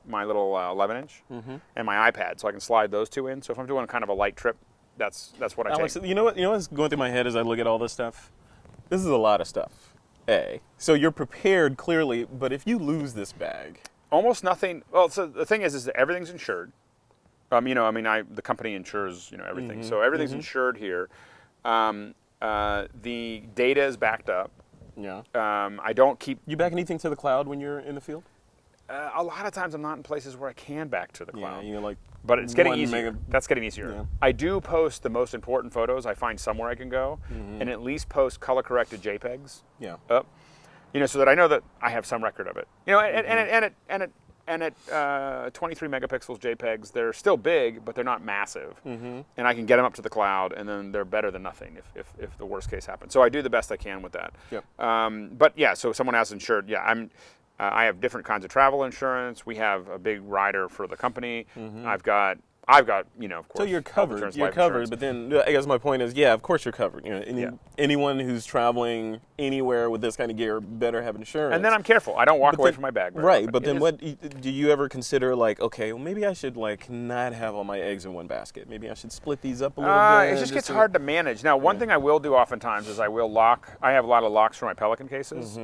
my little 11-inch and my iPad, so I can slide those 2 in. So if I'm doing kind of a light trip, that's what I Alex, take. you know what's going through my head as I look at all this stuff? This is a lot of stuff. So you're prepared clearly, but if you lose this bag, almost nothing. Well, so the thing is that everything's insured. The company insures everything, so everything's insured here. The data is backed up. Yeah. I don't keep. You back anything to the cloud when you're in the field? A lot of times I'm not in places where I can back to the cloud. Yeah, but it's getting easier. That's getting easier. Yeah. I do post the most important photos I find somewhere I can go, and at least post color-corrected JPEGs. Yeah. Up, so that I know that I have some record of it. And at 23 megapixels JPEGs, they're still big, but they're not massive. And I can get them up to the cloud, and then they're better than nothing if the worst case happens. So I do the best I can with that. Yep. But yeah, so someone has insured. Yeah, I have different kinds of travel insurance. We have a big rider for the company. I've got, of course. So you're covered. You're Insurance. covered. But then I guess my point is, of course you're covered. Anyone who's traveling anywhere with this kind of gear better have insurance. And then I'm careful. I don't walk away from my bag. Right. But then what do you ever consider? Like, okay, well maybe I should not have all my eggs in one basket. Maybe I should split these up a little bit. It just gets hard to manage. Now, one thing I will do oftentimes is I will lock. I have a lot of locks for my Pelican cases.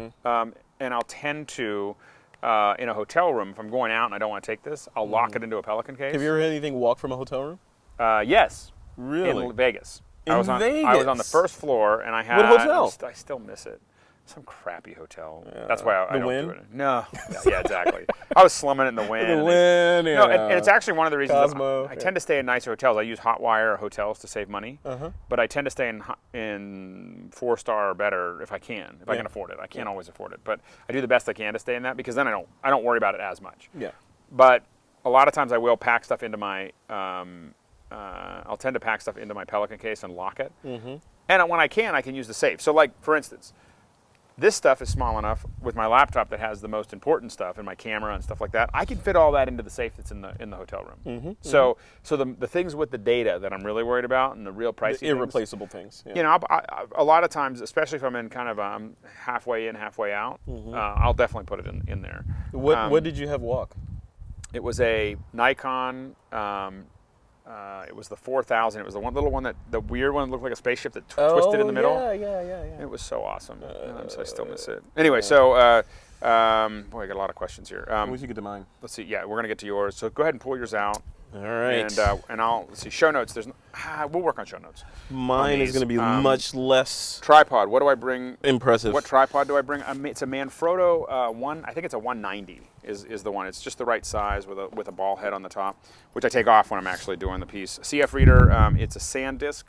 And I'll tend to, in a hotel room, if I'm going out and I don't want to take this, I'll lock it into a Pelican case. Have you ever had anything walk from a hotel room? Yes. Really? In Vegas. Vegas? I was on the first floor, and I had. What hotel? I still miss it. Some crappy hotel. Yeah. That's why I don't Wynn? do it. No. Yeah, exactly. I was slumming it in the Wynn. The Wynn, No, and it's actually one of the reasons Cosmo, I tend to stay in nicer hotels. I use Hotwire hotels to save money, but I tend to stay in 4-star or better if I can, if I can afford it. I can't always afford it, but I do the best I can to stay in that because then I don't worry about it as much. Yeah. But a lot of times I will pack stuff into my. I'll tend to pack stuff into my Pelican case and lock it, and when I can use the safe. So, like for instance. This stuff is small enough with my laptop that has the most important stuff and my camera and stuff like that. I can fit all that into the safe that's in the hotel room. So the things with the data that I'm really worried about and the real pricey the irreplaceable things. Yeah. A lot of times, especially if I'm in kind of halfway in, halfway out, I'll definitely put it in there. What did you have walk? It was a Nikon. It was the 4000. It was the one little one the weird one looked like a spaceship that twisted in the middle. Yeah. It was so awesome. So I still miss it. Anyway, so boy, I got a lot of questions here. Once you get to mine. Let's see. Yeah, we're gonna get to yours. So go ahead and pull yours out. All right. And let's see. Show notes. We'll work on show notes. Mine is going to be much less tripod. What do I bring? Impressive. What tripod do I bring? It's a Manfrotto one. I think it's a 190 is the one. It's just the right size with a ball head on the top, which I take off when I'm actually doing the piece. CF reader. It's a SanDisk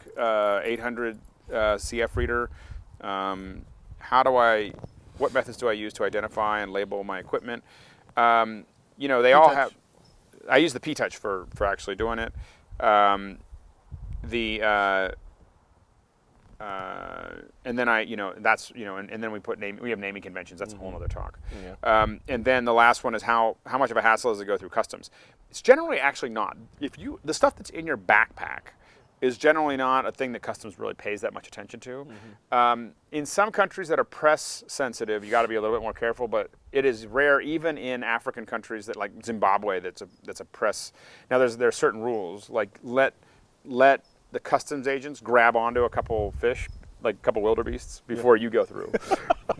800 CF reader. What methods do I use to identify and label my equipment? They all have. I use the P-Touch for actually doing it. And then and then we have naming conventions. That's a whole other talk. Yeah. And then the last one is how much of a hassle is it to go through customs? It's generally actually not. The stuff that's in your backpack is generally not a thing that customs really pays that much attention to. In some countries that are press sensitive, you got to be a little bit more careful, but it is rare even in African countries that like Zimbabwe that's a press. Now there's certain rules like let let the customs agents grab onto a couple fish, like a couple wildebeests, before you go through.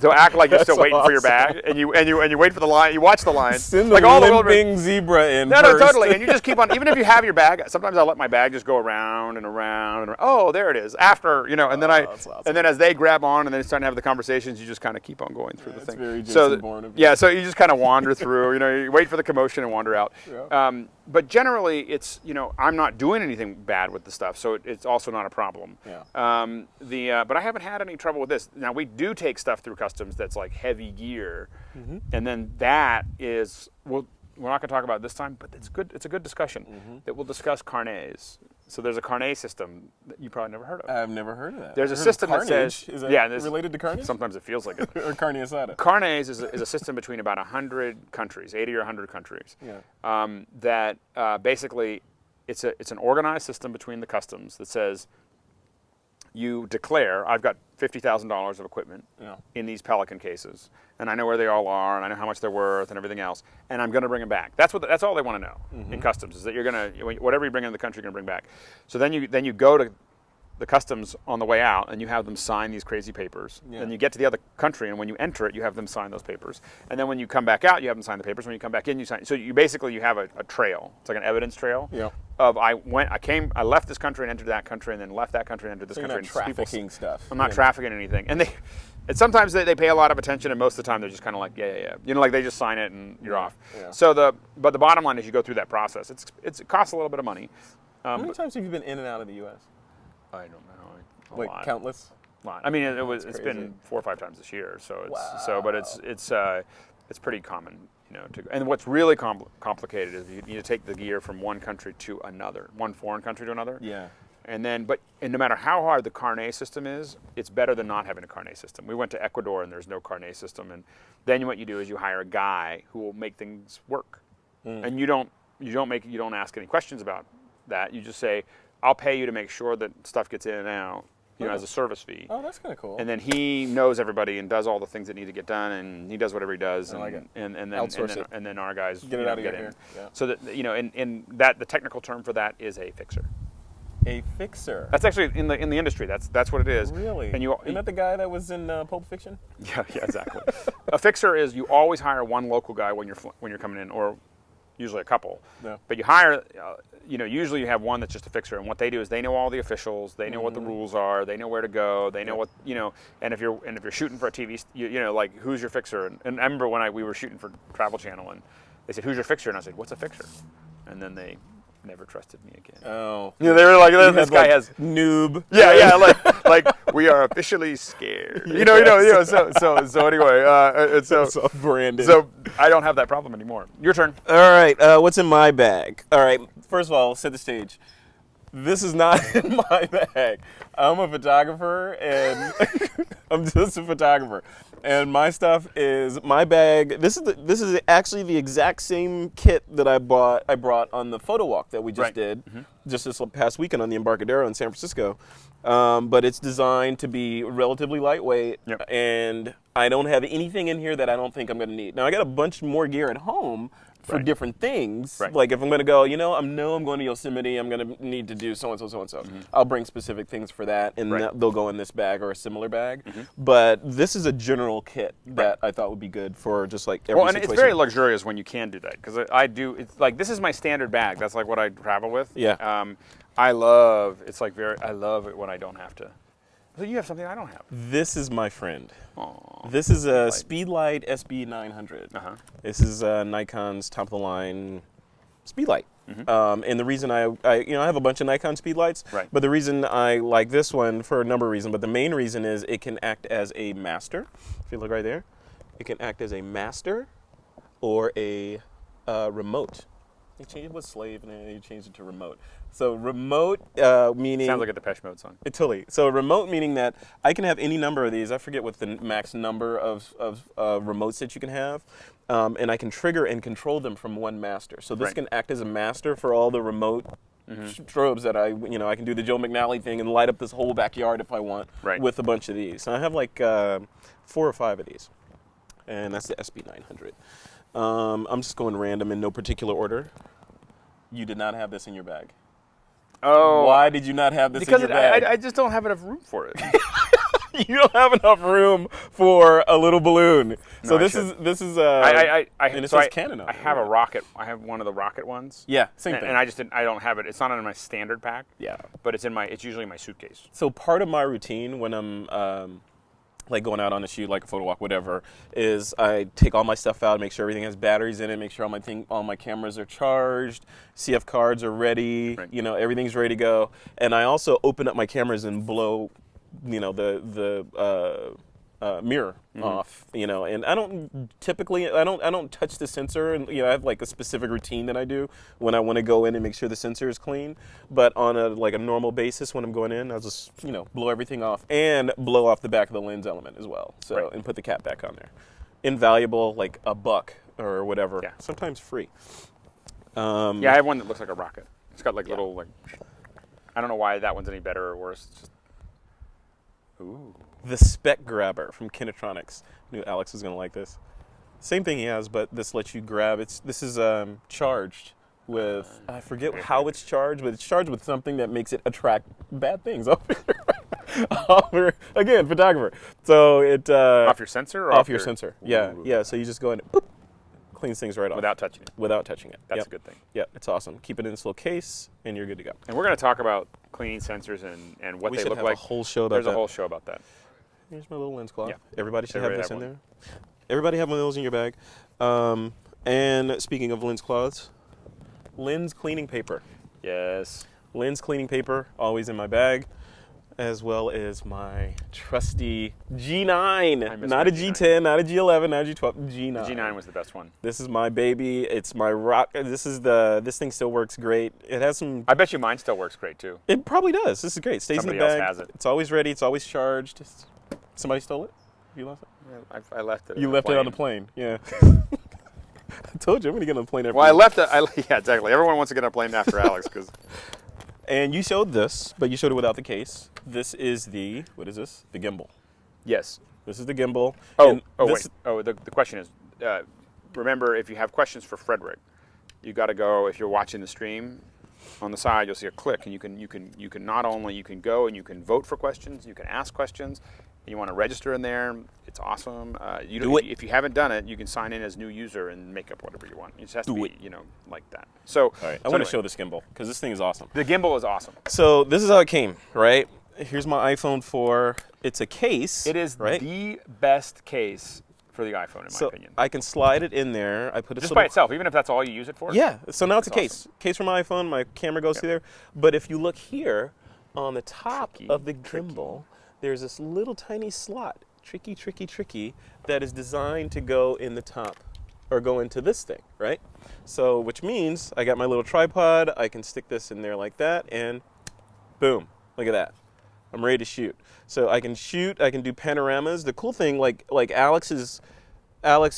So act like you're still waiting for your bag, and you wait for the line. You watch the line. Send like the all the limping zebra in No, first. totally. And you just keep on. Even if you have your bag, sometimes I'll let my bag just go around and around and around. Oh, there it is. After and then awesome. and then as they grab on and then start to have the conversations, you just kind of keep on going through the thing. Very Jason Bourne of you. Yeah, so you just kind of wander through. You wait for the commotion and wander out. Yeah. But generally, it's I'm not doing anything bad with the stuff, so it's also not a problem. Yeah. But I haven't had any trouble with this. Now we do take stuff through customs that's like heavy gear, and then that is we're not going to talk about it this time, but it's good. It's a good discussion that we'll discuss carnets. So there's a carnet system that you probably never heard of. I've never heard of that. There's a system that says is that related to carnage? Sometimes it feels like it. Or carne asada. Carnets is a system between about 100 countries, 80 or 100 countries. Yeah. That basically it's an organized system between the customs that says you declare, I've got $50,000 of equipment in these Pelican cases, and I know where they all are, and I know how much they're worth, and everything else, and I'm going to bring them back. That's all they want to know in customs, is that you're going to, whatever you bring in the country, you're going to bring back. So then you go to the customs on the way out, and you have them sign these crazy papers. Yeah. Then you get to the other country, and when you enter it, you have them sign those papers. And then when you come back out, you have them sign the papers. When you come back in, you sign. So you have a trail. It's like an evidence trail. Yeah. Of I left this country and entered that country, and then left that country and entered this So country. you're not trafficking stuff. I'm not trafficking anything. And sometimes they pay a lot of attention, and most of the time they're just kind of like, yeah. Like they just sign it and you're off. Yeah. So but the bottom line is you go through that process. It costs a little bit of money. How many times have you been in and out of the U.S.? I don't know. Like lot. countless? Lot. I mean, it's been 4 or 5 times this year, but it's pretty common, and what's really complicated is you need to take the gear from one country to another, one foreign country to another. Yeah. And no matter how hard the carnet system is, it's better than not having a carnet system. We went to Ecuador and there's no carnet system, and then what you do is you hire a guy who will make things work, and you don't ask any questions about that. You just say, I'll pay you to make sure that stuff gets in and out. As a service fee. Oh, that's kind of cool. And then he knows everybody and does all the things that need to get done, and he does whatever he does. I like it. And then outsource it. And then our guys get it out of get your in. hair. Yeah. So that in that the technical term for that is a fixer. A fixer. That's actually in the industry. That's what it is. Really? And isn't that the guy that was in Pulp Fiction? Yeah, exactly. A fixer is you always hire one local guy when you're coming in, or usually a couple. Yeah. But you hire. Usually you have one that's just a fixer, and what they do is they know all the officials, they know what the rules are, they know where to go, they know what and if you're shooting for a TV, like who's your fixer? And I remember when we were shooting for Travel Channel, and they said, who's your fixer? And I said, what's a fixer? And then they never trusted me again. Oh. They were like, this guy has noob. Yeah, like we are officially scared. So anyway, So branded. So I don't have that problem anymore. Your turn. All right, what's in my bag? All right, first of all, set the stage. This is not in my bag. I'm a photographer, and I'm just a photographer. And my stuff is my bag. This is actually the exact same kit that I brought on the photo walk that we just did just this past weekend on the Embarcadero in San Francisco. But it's designed to be relatively lightweight, and I don't have anything in here that I don't think I'm going to need. Now, I got a bunch more gear at home for different things. Right. Like if I'm going to go, I'm going to Yosemite, I'm going to need to do so-and-so, so-and-so. I'll bring specific things for that, and they'll go in this bag or a similar bag. But this is a general kit that I thought would be good for just like every situation. And it's very luxurious when you can do that, because it's like, this is my standard bag. That's like what I travel with. Yeah. I love it when I don't have to. So you have something I don't have. This is my friend. Aww. This is a Speedlight SB900. This is Nikon's top of the line Speedlight. And the reason I have a bunch of Nikon Speedlights, but the reason I like this one for a number of reasons, but the main reason is it can act as a master. If you look right there, it can act as a master or a remote. It was slave, and then you changed it to remote. So remote meaning... Sounds like a Depeche Mode song. Totally. So remote meaning that I can have any number of these. I forget what the max number of remotes that you can have. And I can trigger and control them from one master. So this can act as a master for all the remote strobes that I can do the Joe McNally thing and light up this whole backyard if I want with a bunch of these. So I have like 4 or 5 of these. And that's the SB900. I'm just going random in no particular order. You did not have this in your bag. Oh. Why did you not have this Because in your bag? I just don't have enough room for it. You don't have enough room for a little balloon. No, So I this should. is and it so says Canon on I it. have a rocket. I have one of the rocket ones. Yeah, same thing. And I just didn't. I don't have it. It's not in my standard pack. Yeah. But it's in my. It's usually in my suitcase. So part of my routine when I'm like going out on a shoot, like a photo walk, whatever, is I take all my stuff out, make sure everything has batteries in it, make sure all my cameras are charged, CF cards are ready, Right. you know, everything's ready to go. And I also open up my cameras and blow, you know, the mirror off, you know. And I don't typically, I don't touch the sensor, and you know, I have like a specific routine that I do when I want to go in and make sure the sensor is clean. But on a normal basis, when I'm going in, I'll just, you know, blow everything off and blow off the back of the lens element as well. So Right. and put the cap back on there. Invaluable, like $1 or whatever. Yeah. Sometimes free. Yeah, I have one that looks like a rocket. It's got like little like. I don't know why that one's any better or worse. It's just. Ooh. The Spec Grabber from Kinetronics. I knew Alex was gonna like this. Same thing he has, but this lets you grab. This is charged with, I forget how it's charged, but it's charged with something that makes it attract bad things again, photographer. So it Off your sensor or off your sensor. Yeah, Ooh. yeah. So you just go in and boop, cleans things right off Without touching it. without touching it. That's Yep. a good thing. Yeah, it's awesome. Keep it in this little case, and you're good to go. And we're going to talk about cleaning sensors and what We they should look have like. a whole show about There's that. a whole show about that. Here's my little lens cloth. Yeah. Everybody should Everybody have this have in one. there. Everybody have one of those in your bag. And speaking of lens cloths, lens cleaning paper. Yes. Lens cleaning paper, always in my bag, as well as my trusty G9. miss Not my a G10, not a G11, not a G12, G9. The G9 was the best one. This is my baby. It's my rock. This thing still works great. It has some. I bet you mine still works great too. It probably does. This is great. Stays Somebody in the else bag. has it. It's always ready. It's always charged. Somebody stole it? You lost it? I left it. You left it on the plane, yeah. I told you, I'm going to get on the plane after Well, I you. left it. Yeah, exactly. Everyone wants to get on a plane after Alex because And you showed this, but you showed it without the case. This is the, what is this? The gimbal. yes. This is the gimbal. Oh, And wait. this- Oh, the question is, remember, if you have questions for Frederick, you got to go. If you're watching the stream, on the side you'll see a click, and you can not only you can go and you can vote for questions, you can ask questions. You want to register in there. It's awesome. Do it. If you haven't done it, you can sign in as new user and make up whatever you want. It just has to Do be, it. you know, like that. So, All right, I so want anyway, to show this gimbal, because this thing is awesome. the gimbal is awesome. So this is how it came, right? Here's my iPhone 4. It's a case. It is right? the best case for the iPhone, in my So opinion. I can slide it in there. I put a Just little- by itself, even if that's all you use it for. Yeah, so now it's a That's case. Case for my iPhone, my camera goes through there. But if you look here, on the top Tricky, of the gimbal, there's this little tiny slot, tricky, that is designed to go in the top, or go into this thing, right? So, which means I got my little tripod, I can stick this in there like that, and boom, look at that. I'm ready to shoot. So I can shoot, I can do panoramas. The cool thing, like Alex's, I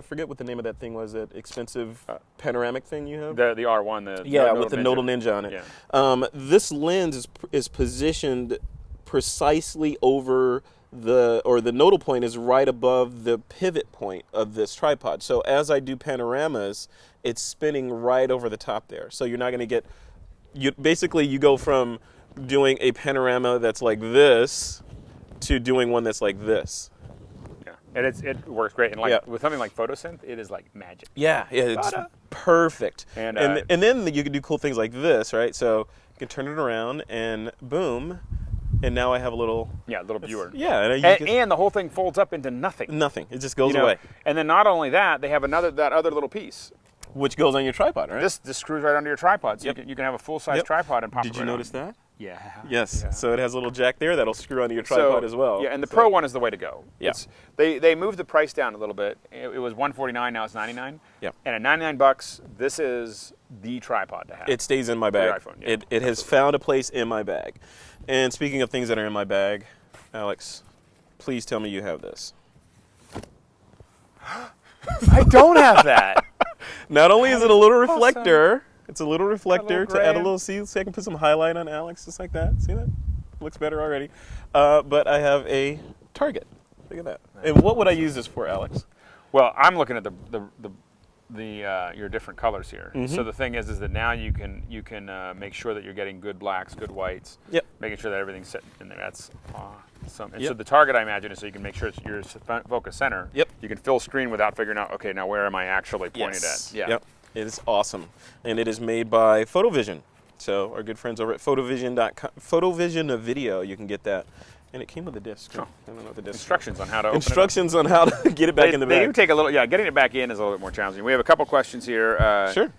forget what the name of that thing was, that expensive panoramic thing you have? The R1, Yeah, with the Nodal Ninja on it. Yeah. This lens is positioned precisely over the nodal point is right above the pivot point of this tripod. So as I do panoramas, it's spinning right over the top there. So you're not going to get, you go from doing a panorama that's like this to doing one that's like this. Yeah, and it works great. And like Yeah. with something like photosynth, it is like magic. Yeah, it's Ta-da. perfect. And, And then you can do cool things like this, right? So you can turn it around and boom, and now I have a little. Yeah, little viewer. Yeah, And the whole thing folds up into nothing. nothing. It just goes You know? away, And then not only that, they have that other little piece. which goes on your tripod, right? This screws right under your tripod, so Yep. you can have a full size Yep. tripod and pop it Did you right notice on. that? Yeah. Yes. Yeah. So it has a little jack there that'll screw onto your tripod as well. Yeah, and the So- Pro one is the way to go. Yeah. They moved the price down a little bit. It was $149, now it's $99. Yeah. And at $99, this is the tripod to have. It stays in my For your bag. iPhone, yeah. It has found a place in my bag. And speaking of things that are in my bag, Alex, please tell me you have this. I don't have that. Not only is it a little Awesome. reflector, it's a little reflector little to add a gray. little, see, so I can put some highlight on Alex, just like that. See that? Looks better already. But I have a Target. Look at that. And what would I use this for, Alex? Well, I'm looking at the your different colors here. So the thing is that now you can make sure that you're getting good blacks, good whites. Yep. Making sure that everything's sitting in there. That's awesome. And Yep. so the target, I imagine, is so you can make sure it's your focus center. Yep. You can fill screen without figuring out, okay, now where am I actually pointed at? Yeah. Yep. It is awesome, and it is made by PhotoVision. So our good friends over at PhotoVision.com, PhotoVision Video, you can get that. And it came with a disc. Oh. I don't know what the disc. Instructions on how to open Instructions on how to get it back in the bag. They do take a little, getting it back in is a little bit more challenging. We have a couple questions here. Sure.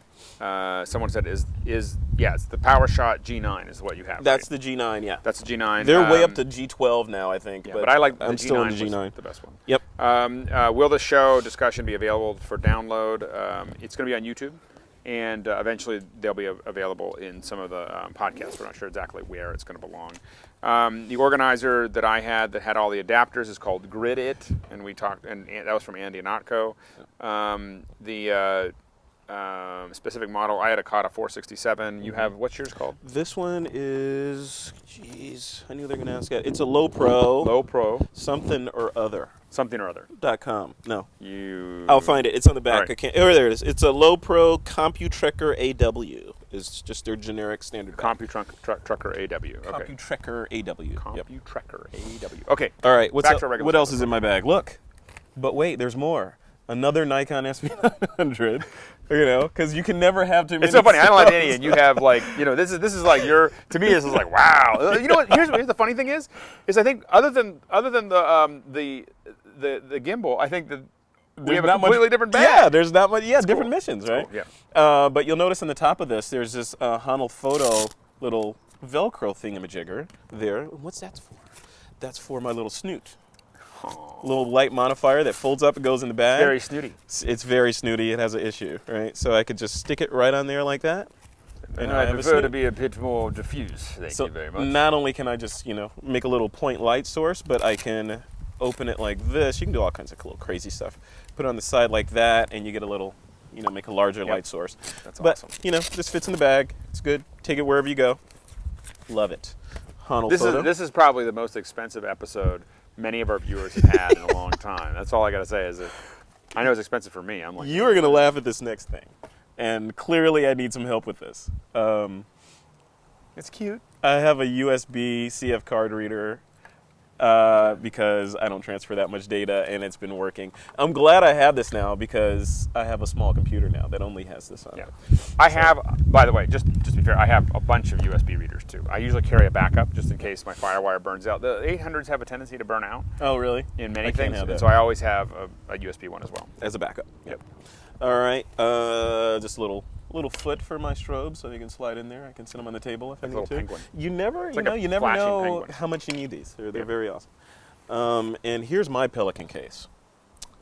Someone said, it's the PowerShot G9 is what you have. That's right? the G9, yeah. That's the G9. They're way up to G12 now, I think. Yeah, but I like the I'm G9 still in the was G9. the best one. Yep. Will the show discussion be available for download? It's going to be on YouTube, and eventually they'll be available in some of the podcasts. We're not sure exactly where it's going to belong. The organizer that I had that had all the adapters is called Grid It, and we talked, and that was from Andy Anatko. The specific model, I had a Kata 467. You have, what's yours called? This one is, geez, I knew they were going to ask that. It's a Low Pro. Low Pro. Something or other. Something or other. .com. No. You. I'll find it. It's on the back. All right. I can't. Oh, there it is. It's a Low Pro CompuTrekker AW. It's just their generic standard. CompuTrekker AW. Okay. CompuTrekker AW. Yep. CompuTrekker AW. Okay. All right. Back to our regular what else is in my bag? Look. But wait, there's more. Another Nikon SP900. You know, because you can never have too many. It's so funny. I don't like any, and you have like, this is like your. To me, this is like wow. You know what? Here's the funny thing is I think other than the gimbal, I think that we have a completely different bag. Yeah, there's not much. Yeah, different missions, right? Cool, yeah. But you'll notice on the top of this, there's this Honel Photo little Velcro thingamajigger there. What's that for? That's for my little snoot. Little light modifier that folds up and goes in the bag. Very snooty. It's very snooty. It has an issue, right? So I could just stick it right on there like that. And I prefer to be a bit more diffuse. Thank you very much. Not only can I just, make a little point light source, but I can open it like this. You can do all kinds of little crazy stuff. Put it on the side like that, and you get a little, make a larger light source. That's awesome. But, this fits in the bag. It's good. Take it wherever you go. Love it. Honel Photo. This is probably the most expensive episode many of our viewers have had in a long time. That's all I got to say is that I know it's expensive for me. I'm like, you are going to laugh at this next thing. And clearly I need some help with this. It's cute. I have a USB CF card reader because I don't transfer that much data, and it's been working. I'm glad I have this now because I have a small computer now that only has this on it. I have, by the way, just to be fair, I have a bunch of USB readers too. I usually carry a backup just in case my FireWire burns out. The 800s have a tendency to burn out. Oh, really? In many things, and so I always have a USB one as well. As a backup. Yep. All right. Just a little foot for my strobe, so you can slide in there. I can sit them on the table if I need to. Penguin. You never It's know penguin. how much you need these. They're very awesome. And here's my Pelican case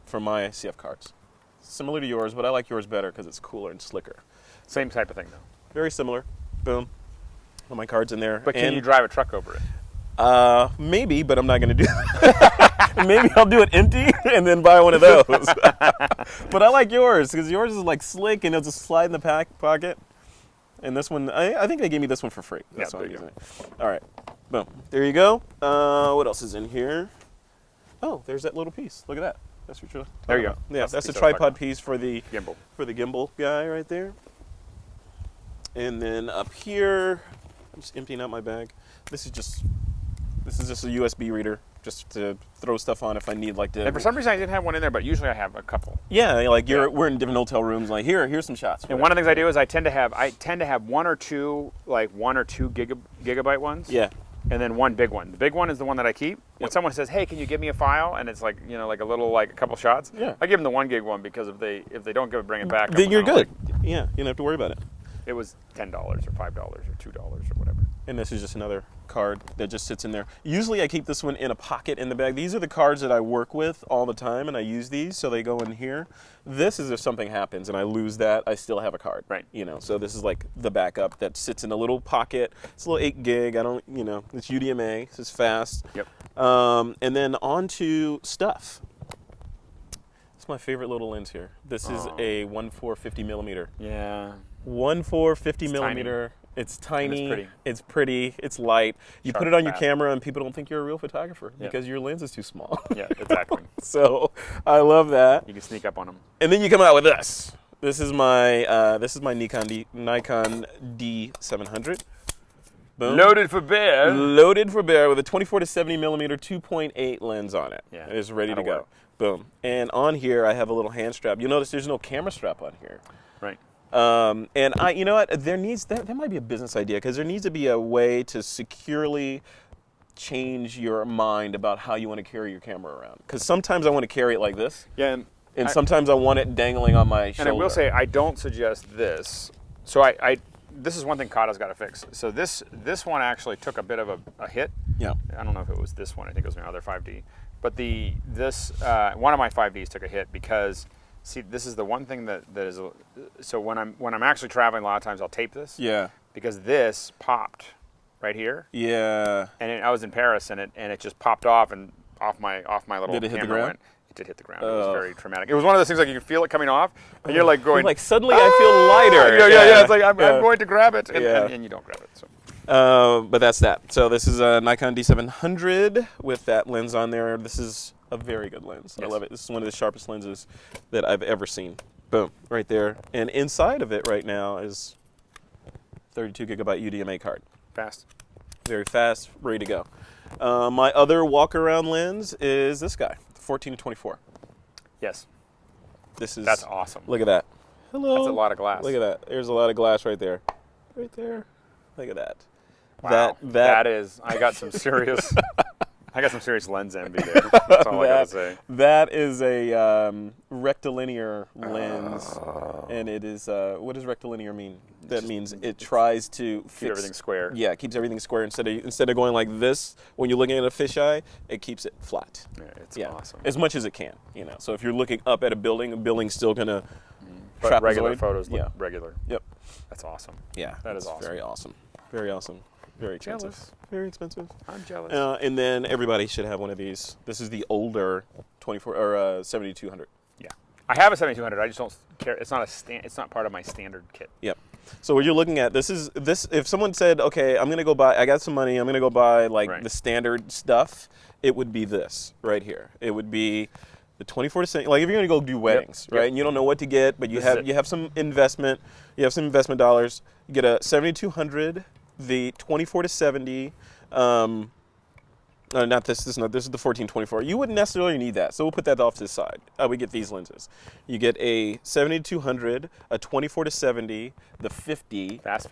for my CF cards. Similar to yours, but I like yours better because it's cooler and slicker. Same type of thing though. Very similar. Boom. All my cards in there. But can you drive a truck over it? Maybe, but I'm not going to do that. Maybe I'll do it empty and then buy one of those. But I like yours because yours is like slick and it'll just slide in the pocket. And this one, I think they gave me this one for free. That's why I'm using it. All right. Boom. There you go. What else is in here? Oh, there's that little piece. Look at that. That's what you're There you go. Yeah, that's a tripod piece for the gimbal. For the gimbal guy right there. And then up here, I'm just emptying out my bag. This is just a USB reader, just to throw stuff on if I need like to. And for some reason I didn't have one in there, but usually I have a couple. Yeah, like we're in different hotel rooms. Like here's some shots. And one of the things I do is I tend to have one or two gigabyte ones. Yeah. And then one big one. The big one is the one that I keep. When someone says, "Hey, can you give me a file?" and it's like like a little a couple shots. Yeah. I give them the 1 gig one because if they don't bring it back, then you're good. Yeah, you don't have to worry about it. It was $10 or $5 or $2 or whatever. And this is just another card that just sits in there. Usually I keep this one in a pocket in the bag. These are the cards that I work with all the time, and I use these, so they go in here. This is if something happens and I lose that, I still have a card. Right. So this is like the backup that sits in a little pocket. It's a little 8 gig. I don't, it's UDMA. It's fast. Yep. And then on to stuff. It's my favorite little lens here. This is a 1.4 50 millimeter. Yeah. 1.4 50 millimeter. Tiny. It's tiny. It's pretty. It's light. You put it on your camera, and people don't think you're a real photographer because your lens is too small. Yeah, exactly. So I love that. You can sneak up on them. And then you come out with this. This is my Nikon D700. Boom. Loaded for bear. Loaded for bear with a 24 to 70 millimeter 2.8 lens on it. Yeah, it's ready to go. work. Boom. And on here, I have a little hand strap. You'll notice there's no camera strap on here. Right. And you know what? That might be a business idea, because there needs to be a way to securely change your mind about how you want to carry your camera around. Because sometimes I want to carry it like this. Yeah. And sometimes I want it dangling on my shoulder. And I will say, I don't suggest this. So this is one thing Kata's got to fix. So this one actually took a bit of a hit. Yeah. I don't know if it was this one. I think it was my other 5D. But one of my 5Ds took a hit because, see, this is the one thing that is. So when I'm actually traveling, a lot of times I'll tape this. Yeah. Because this popped right here. Yeah. And I was in Paris, and it just popped off and off my little. Did it hit the camera ground? went. It did hit the ground. It was very traumatic. It was one of those things like you can feel it coming off, and you're like going. Like suddenly I feel lighter. Yeah. It's like I'm going to grab it, and you don't grab it. So. But that's that. So this is a Nikon D700 with that lens on there. This is a very good lens. Yes. I love it. This is one of the sharpest lenses that I've ever seen. Boom, right there. And inside of it right now is 32 gigabyte UDMA card. Fast. Very fast, ready to go. My other walk-around lens is this guy, 14 to 24. Yes. That's awesome. Look at that. Hello. That's a lot of glass. Look at that. There's a lot of glass right there. Right there. Look at that. Wow. That is. I got some serious lens envy there. That's all I gotta say. That is a rectilinear lens, and it is. What does rectilinear mean? That means it tries to keep everything square. Yeah, it keeps everything square. Instead of going like this when you're looking at a fisheye, it keeps it flat. Yeah, it's awesome. As much as it can, So if you're looking up at a building's still gonna. But regular photos look regular. Yep. That's awesome. Yeah, that is awesome. Very awesome. Very awesome. Very expensive. Jealous. Very expensive. I'm jealous. And then everybody should have one of these. This is the older 24 or 7200. Yeah, I have a 7200. I just don't care. It's not It's not part of my standard kit. Yep. So what you're looking at, this. If someone said, okay, I'm gonna go buy. I got some money. I'm gonna go buy the standard stuff. It would be this right here. It would be the 24 to 70. Like if you're gonna go do weddings, right? And you don't know what to get, but you have some investment. You have some investment dollars. You get a 7200. The 24 to 70, not this. This is the 14-24. You wouldn't necessarily need that, so we'll put that off to the side. We get these lenses. You get a 7200, a 24 to 70, the 50, fast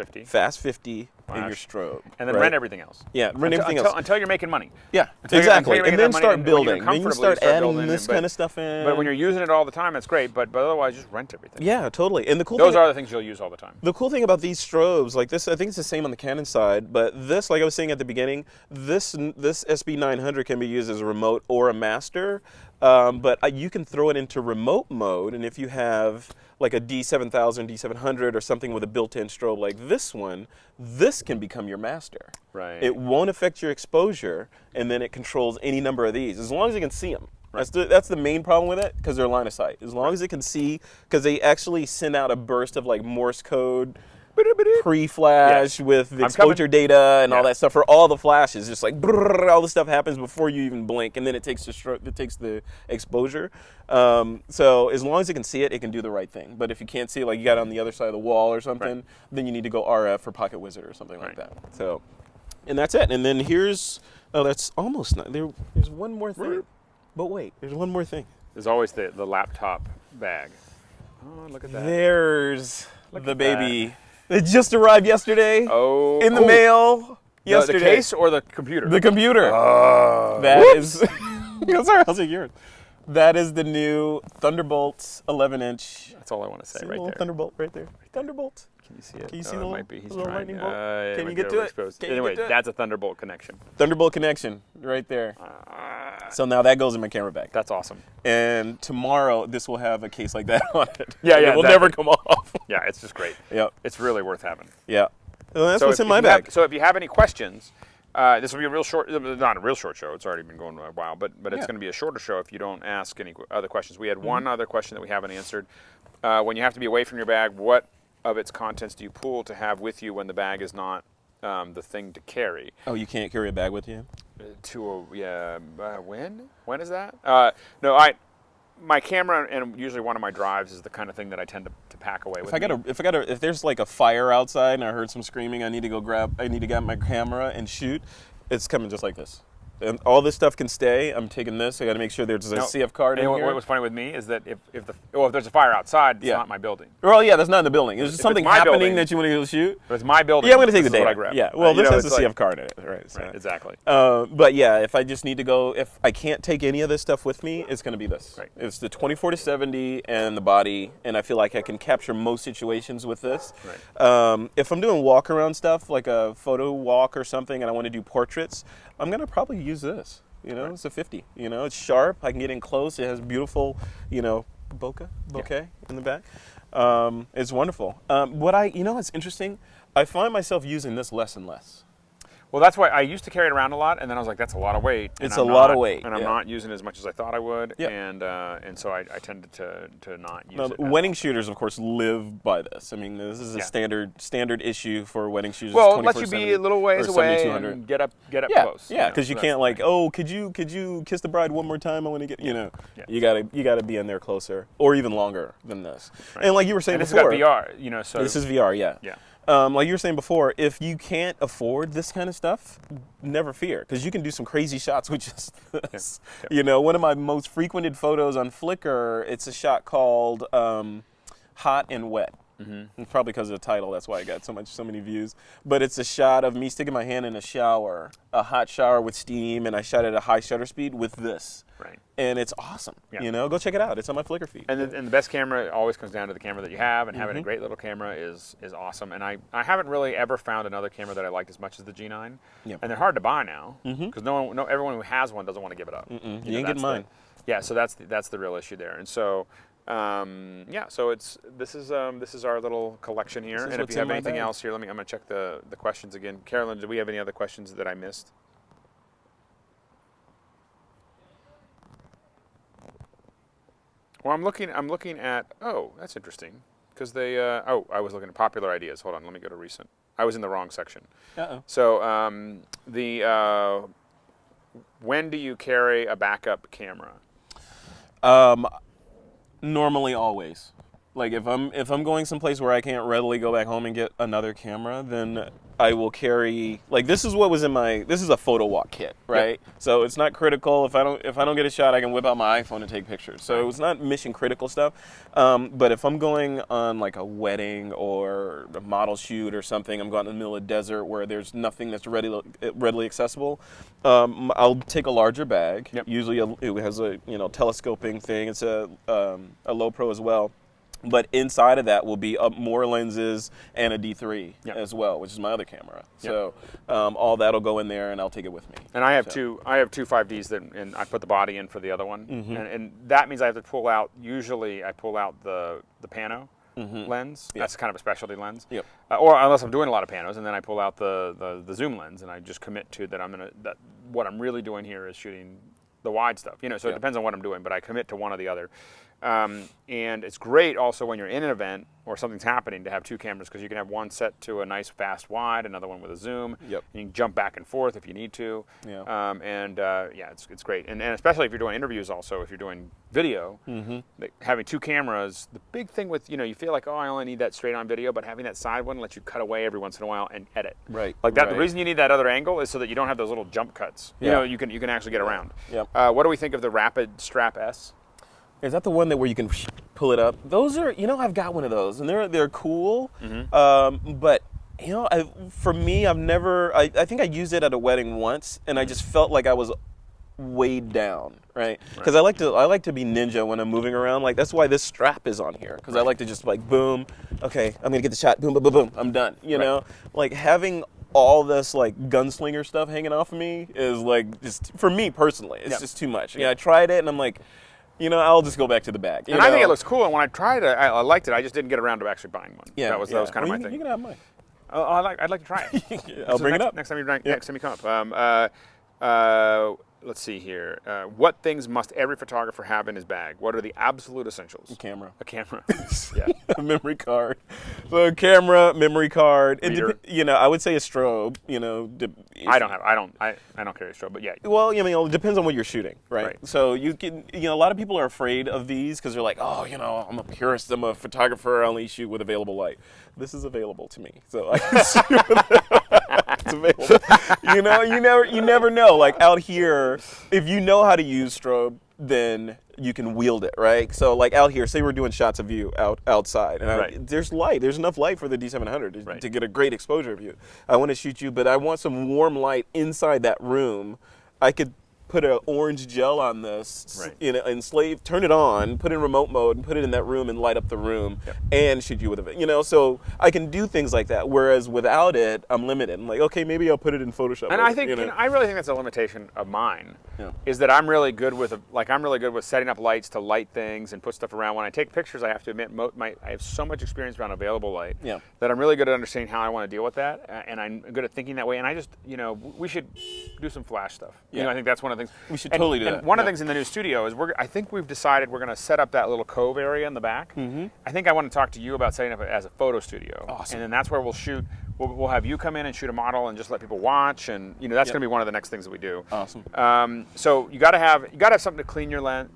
50, and your strobe, and then rent everything else. Yeah, rent everything else until you're making money. Yeah, exactly. And then start building. Then you start adding this kind of stuff in. But when you're using it all the time, it's great. But otherwise, just rent everything. Yeah, totally. And the cool those are the things you'll use all the time. The cool thing about these strobes, like this, I think it's the same on the Canon side. But this, like I was saying at the beginning, this SB900 can be used as a remote or a master. But you can throw it into remote mode, and if you have like a D7000, D700, or something with a built-in strobe like this one, this can become your master. Right. It won't affect your exposure, and then it controls any number of these, as long as you can see them. Right. That's the main problem with it, because they're line of sight. As long as it can see, because they actually send out a burst of like Morse code, pre-flash with the exposure data and all that stuff for all the flashes. Just like brrr, all the stuff happens before you even blink, and then it takes the exposure. So as long as it can see it, it can do the right thing. But if you can't see it, like you got it on the other side of the wall or something, then you need to go RF or Pocket Wizard or something like that. So, and that's it. And then here's that's almost not there. There's one more thing. But wait, there's one more thing. There's always the laptop bag. Oh, look at that. There's the baby. It just arrived yesterday. Oh, in the mail yesterday. The case or the computer? The computer. That is. Sorry, I'll take yours. That is the new Thunderbolt 11-inch. That's all I want to say right there. Thunderbolt right there. Thunderbolt. Can you see it? Can you see the it little, might be. He's little trying. lightning bolt? Can you get to it? Anyway, that's a Thunderbolt connection. Thunderbolt connection right there. So now that goes in my camera bag. That's awesome. And tomorrow this will have a case like that on it. Yeah, it will never come off. Yeah, it's just great. Yep. It's really worth having. Yeah. Well, that's what's in my bag. So if you have any questions, this will be a real short, not a real short show. It's already been going a while, but it's going to be a shorter show if you don't ask any other questions. We had one other question that we haven't answered. When you have to be away from your bag, what of its contents do you pull to have with you when the bag is not the thing to carry? Oh, you can't carry a bag with you? When is that? No, my camera and usually one of my drives is the kind of thing that I tend to pack away with if there's like a fire outside and I heard some screaming, I need to get my camera and shoot. It's coming just like this. And all this stuff can stay. I'm taking this. I got to make sure there's a CF card in here. What was funny with me is that if there's a fire outside, it's not my building. Well, yeah, that's not in the building. It's just something happening that you want to go shoot. But it's my building. Yeah, I'm going to take the data. What I grab. Yeah, well, this has a CF card in it, right? So. Right, exactly. But yeah, if I just need to go, if I can't take any of this stuff with me, it's going to be this. Right. It's the 24-70 and the body, and I feel like I can capture most situations with this. Right. If I'm doing walk around stuff, like a photo walk or something, and I want to do portraits, I'm going to probably use this. It's a 50. It's sharp. I can get in close. It has beautiful, bokeh in the back. It's wonderful. It's interesting. I find myself using this less and less. Well, that's why I used to carry it around a lot, and then I was like, that's a lot of weight. It's a lot of weight. And I'm not using it as much as I thought I would, and so I tended to not use it. Wedding shooters, of course, live by this. I mean, this is a standard issue for wedding shooters. Well, it lets you be a little ways away and get up close. Yeah, because you can't could you kiss the bride one more time? I want to get, you gotta be in there closer or even longer than this. Right. And like you were saying before, this has got VR, so this is VR, yeah. Yeah. Like you were saying before, if you can't afford this kind of stuff, never fear, because you can do some crazy shots with just this. Yeah. One of my most frequented photos on Flickr, it's a shot called Hot and Wet. Mm-hmm. Probably because of the title, that's why I got so many views. But it's a shot of me sticking my hand in a shower, a hot shower with steam, and I shot at a high shutter speed with this. Right. And it's awesome. Yeah. Go check it out. It's on my Flickr feed. And the best camera always comes down to the camera that you have, and having a great little camera is awesome. And I haven't really ever found another camera that I liked as much as the G9. Yep. And they're hard to buy now because everyone who has one doesn't want to give it up. You ain't getting mine. So that's the real issue there. And so. So this is our little collection here, and if you have anything else here, I'm gonna check the questions again. Carolyn, do we have any other questions that I missed? Well, I'm looking at that's interesting because they I was looking at popular ideas. Hold on, let me go to recent. I was in the wrong section. So when do you carry a backup camera? Normally, always. Like if I'm going someplace where I can't readily go back home and get another camera, then I will carry, like, this is what was in this is a photo walk kit, right? Yep. So it's not critical. If I don't get a shot, I can whip out my iPhone and take pictures. So it's not mission critical stuff. But if I'm going on like a wedding or a model shoot or something, I'm going in the middle of the desert where there's nothing that's readily accessible, I'll take a larger bag. Yep. Usually it has a telescoping thing. It's a low pro as well. But inside of that will be more lenses and a D3 as well, which is my other camera. Yep. So all that'll go in there, and I'll take it with me. And I have two 5Ds and I put the body in for the other one, and that means I have to pull out. Usually, I pull out the pano lens. Yep. That's kind of a specialty lens. Yep. Or unless I'm doing a lot of panos, and then I pull out the zoom lens, and I just commit to that what I'm really doing here is shooting the wide stuff. So it depends on what I'm doing, but I commit to one or the other. And it's great also when you're in an event or something's happening to have two cameras, because you can have one set to a nice fast wide, another one with a zoom. Yep. You can jump back and forth if you need to. Yeah. It's great. And especially if you're doing interviews also, if you're doing video, having two cameras, the big thing with, you feel like, I only need that straight on video, but having that side one lets you cut away every once in a while and edit. Right. Like that. Right. The reason you need that other angle is so that you don't have those little jump cuts. Yeah. You can actually get around. Yep. What do we think of the Rapid Strap S? Is that the one where you can pull it up? Those are, I've got one of those, and they're cool. But for me, I've never. I think I used it at a wedding once, and I just felt like I was weighed down, right? Because I like to be ninja when I'm moving around. Like that's why this strap is on here, because I like to just like boom. Okay, I'm gonna get the shot. Boom, boom, boom, boom. I'm done. You know, like having all this like gunslinger stuff hanging off of me is like just for me personally, it's just too much. Yeah, I tried it, and I'm like. I'll just go back to the bag. And I think it looks cool. And when I tried it, I liked it. I just didn't get around to actually buying one. Yeah, that was kind of my thing. You can have mine. I'd like to try it. I'll bring it up next time you come up. let's see here. What things must every photographer have in his bag? What are the absolute essentials? A camera. A camera. Yeah. A memory card. So a camera, memory card. I would say a strobe. I don't carry a strobe, but yeah. Well, it depends on what you're shooting, right? So you can, a lot of people are afraid of these because they're like, oh, I'm a purist, I'm a photographer, I only shoot with available light. This is available to me, so I can shoot with it. It's available. You never know. Like out here, if you know how to use strobe, then you can wield it, right? So like out here, say we're doing shots of you outside, and there's light. There's enough light for the D700 to get a great exposure of you. I want to shoot you, but I want some warm light inside that room. I could put an orange gel on this, enslave, turn it on, put it in remote mode, and put it in that room and light up the room, and shoot you with it. So I can do things like that. Whereas without it, I'm limited. I'm like, okay, maybe I'll put it in Photoshop. And I think, I really think that's a limitation of mine, is that I'm really good with setting up lights to light things and put stuff around. When I take pictures, I have to admit, I have so much experience around available light that I'm really good at understanding how I want to deal with that, and I'm good at thinking that way. And I just, we should do some flash stuff. I think that's one of the things. We should totally do that. And one of the things in the new studio is I think we've decided we're going to set up that little cove area in the back. Mm-hmm. I think I want to talk to you about setting up it as a photo studio. Awesome. And then that's where we'll shoot. We'll have you come in and shoot a model and just let people watch, and that's going to be one of the next things that we do. Awesome. So you got to have something to clean your lens.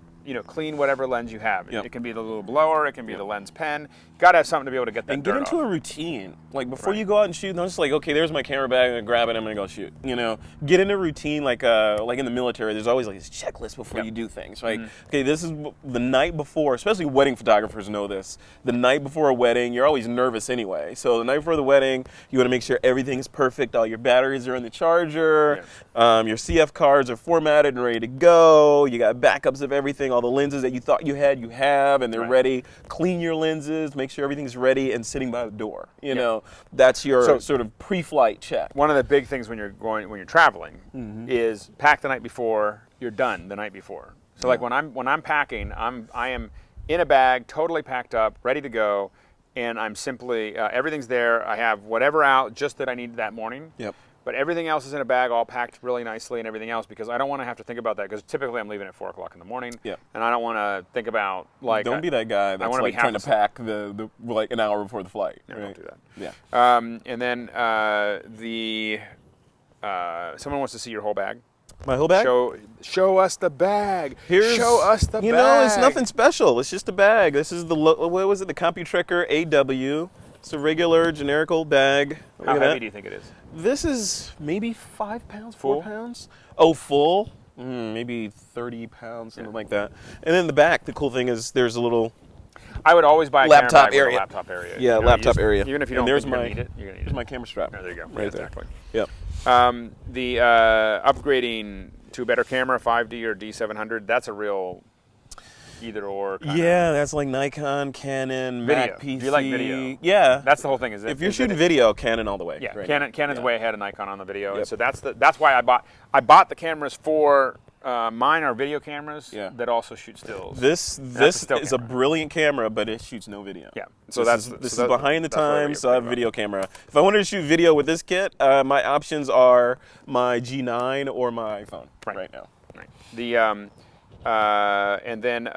Clean whatever lens you have. It can be the little blower, it can be the lens pen. You got to have something to be able to get that dirt into off. a routine. Like before you go out and shoot, not just like, okay, there's my camera bag, I'm gonna grab it, I'm gonna go shoot. Get in a routine like in the military. There's always like this checklist before you do things, right? Mm-hmm. Okay, this is the night before. Especially wedding photographers know this. The night before a wedding, you're always nervous anyway. So the night before the wedding, you want to make sure everything's perfect. All your batteries are in the charger. Your CF cards are formatted and ready to go. You got backups of everything. All the lenses that you thought you have, and they're ready. Clean your lenses, make sure everything's ready and sitting by the door. That's your sort of pre-flight check. One of the big things when you're traveling is pack the night before. You're done the night before. So like when I'm packing, I am in a bag, totally packed up, ready to go, and I'm simply everything's there. I have whatever out just that I need that morning. Yep. But everything else is in a bag, all packed really nicely and everything else, because I don't want to have to think about that, because typically I'm leaving at 4 o'clock in the morning, and I don't want to think about, like... Don't be that guy that's like trying to pack the like an hour before the flight. No, don't do that. Yeah. And then someone wants to see your whole bag. My whole bag? Show us the bag. Show us the bag. It's nothing special. It's just a bag. This is the, what was it, the CompuTrekker AW. It's a regular, generic old bag. How heavy do you think it is? This is maybe 5 pounds, 4 Full? pounds. Oh, full? Maybe 30 pounds, something like that. And then the back, the cool thing is there's a little... I would always buy a laptop camera bag area. With a laptop area. Yeah, laptop area. Even if you don't think you're going to need it, you're going to need it. There's my camera strap. Oh, there you go. Right there. Exactly. Yep. The upgrading to a better camera, 5D or D700, that's a real... either or. That's like Nikon, Canon, Mac PC. Do you like video? Yeah, that's the whole thing. If you're shooting video, Canon all the way. Yeah, right. Canon's way ahead of Nikon on the video, and so that's why I bought the cameras for mine are video cameras that also shoot stills. This is a brilliant camera, but it shoots no video. Yeah, so this is behind the times. So I have a video camera. If I wanted to shoot video with this kit, my options are my G9 or my iPhone right now. Right. The and then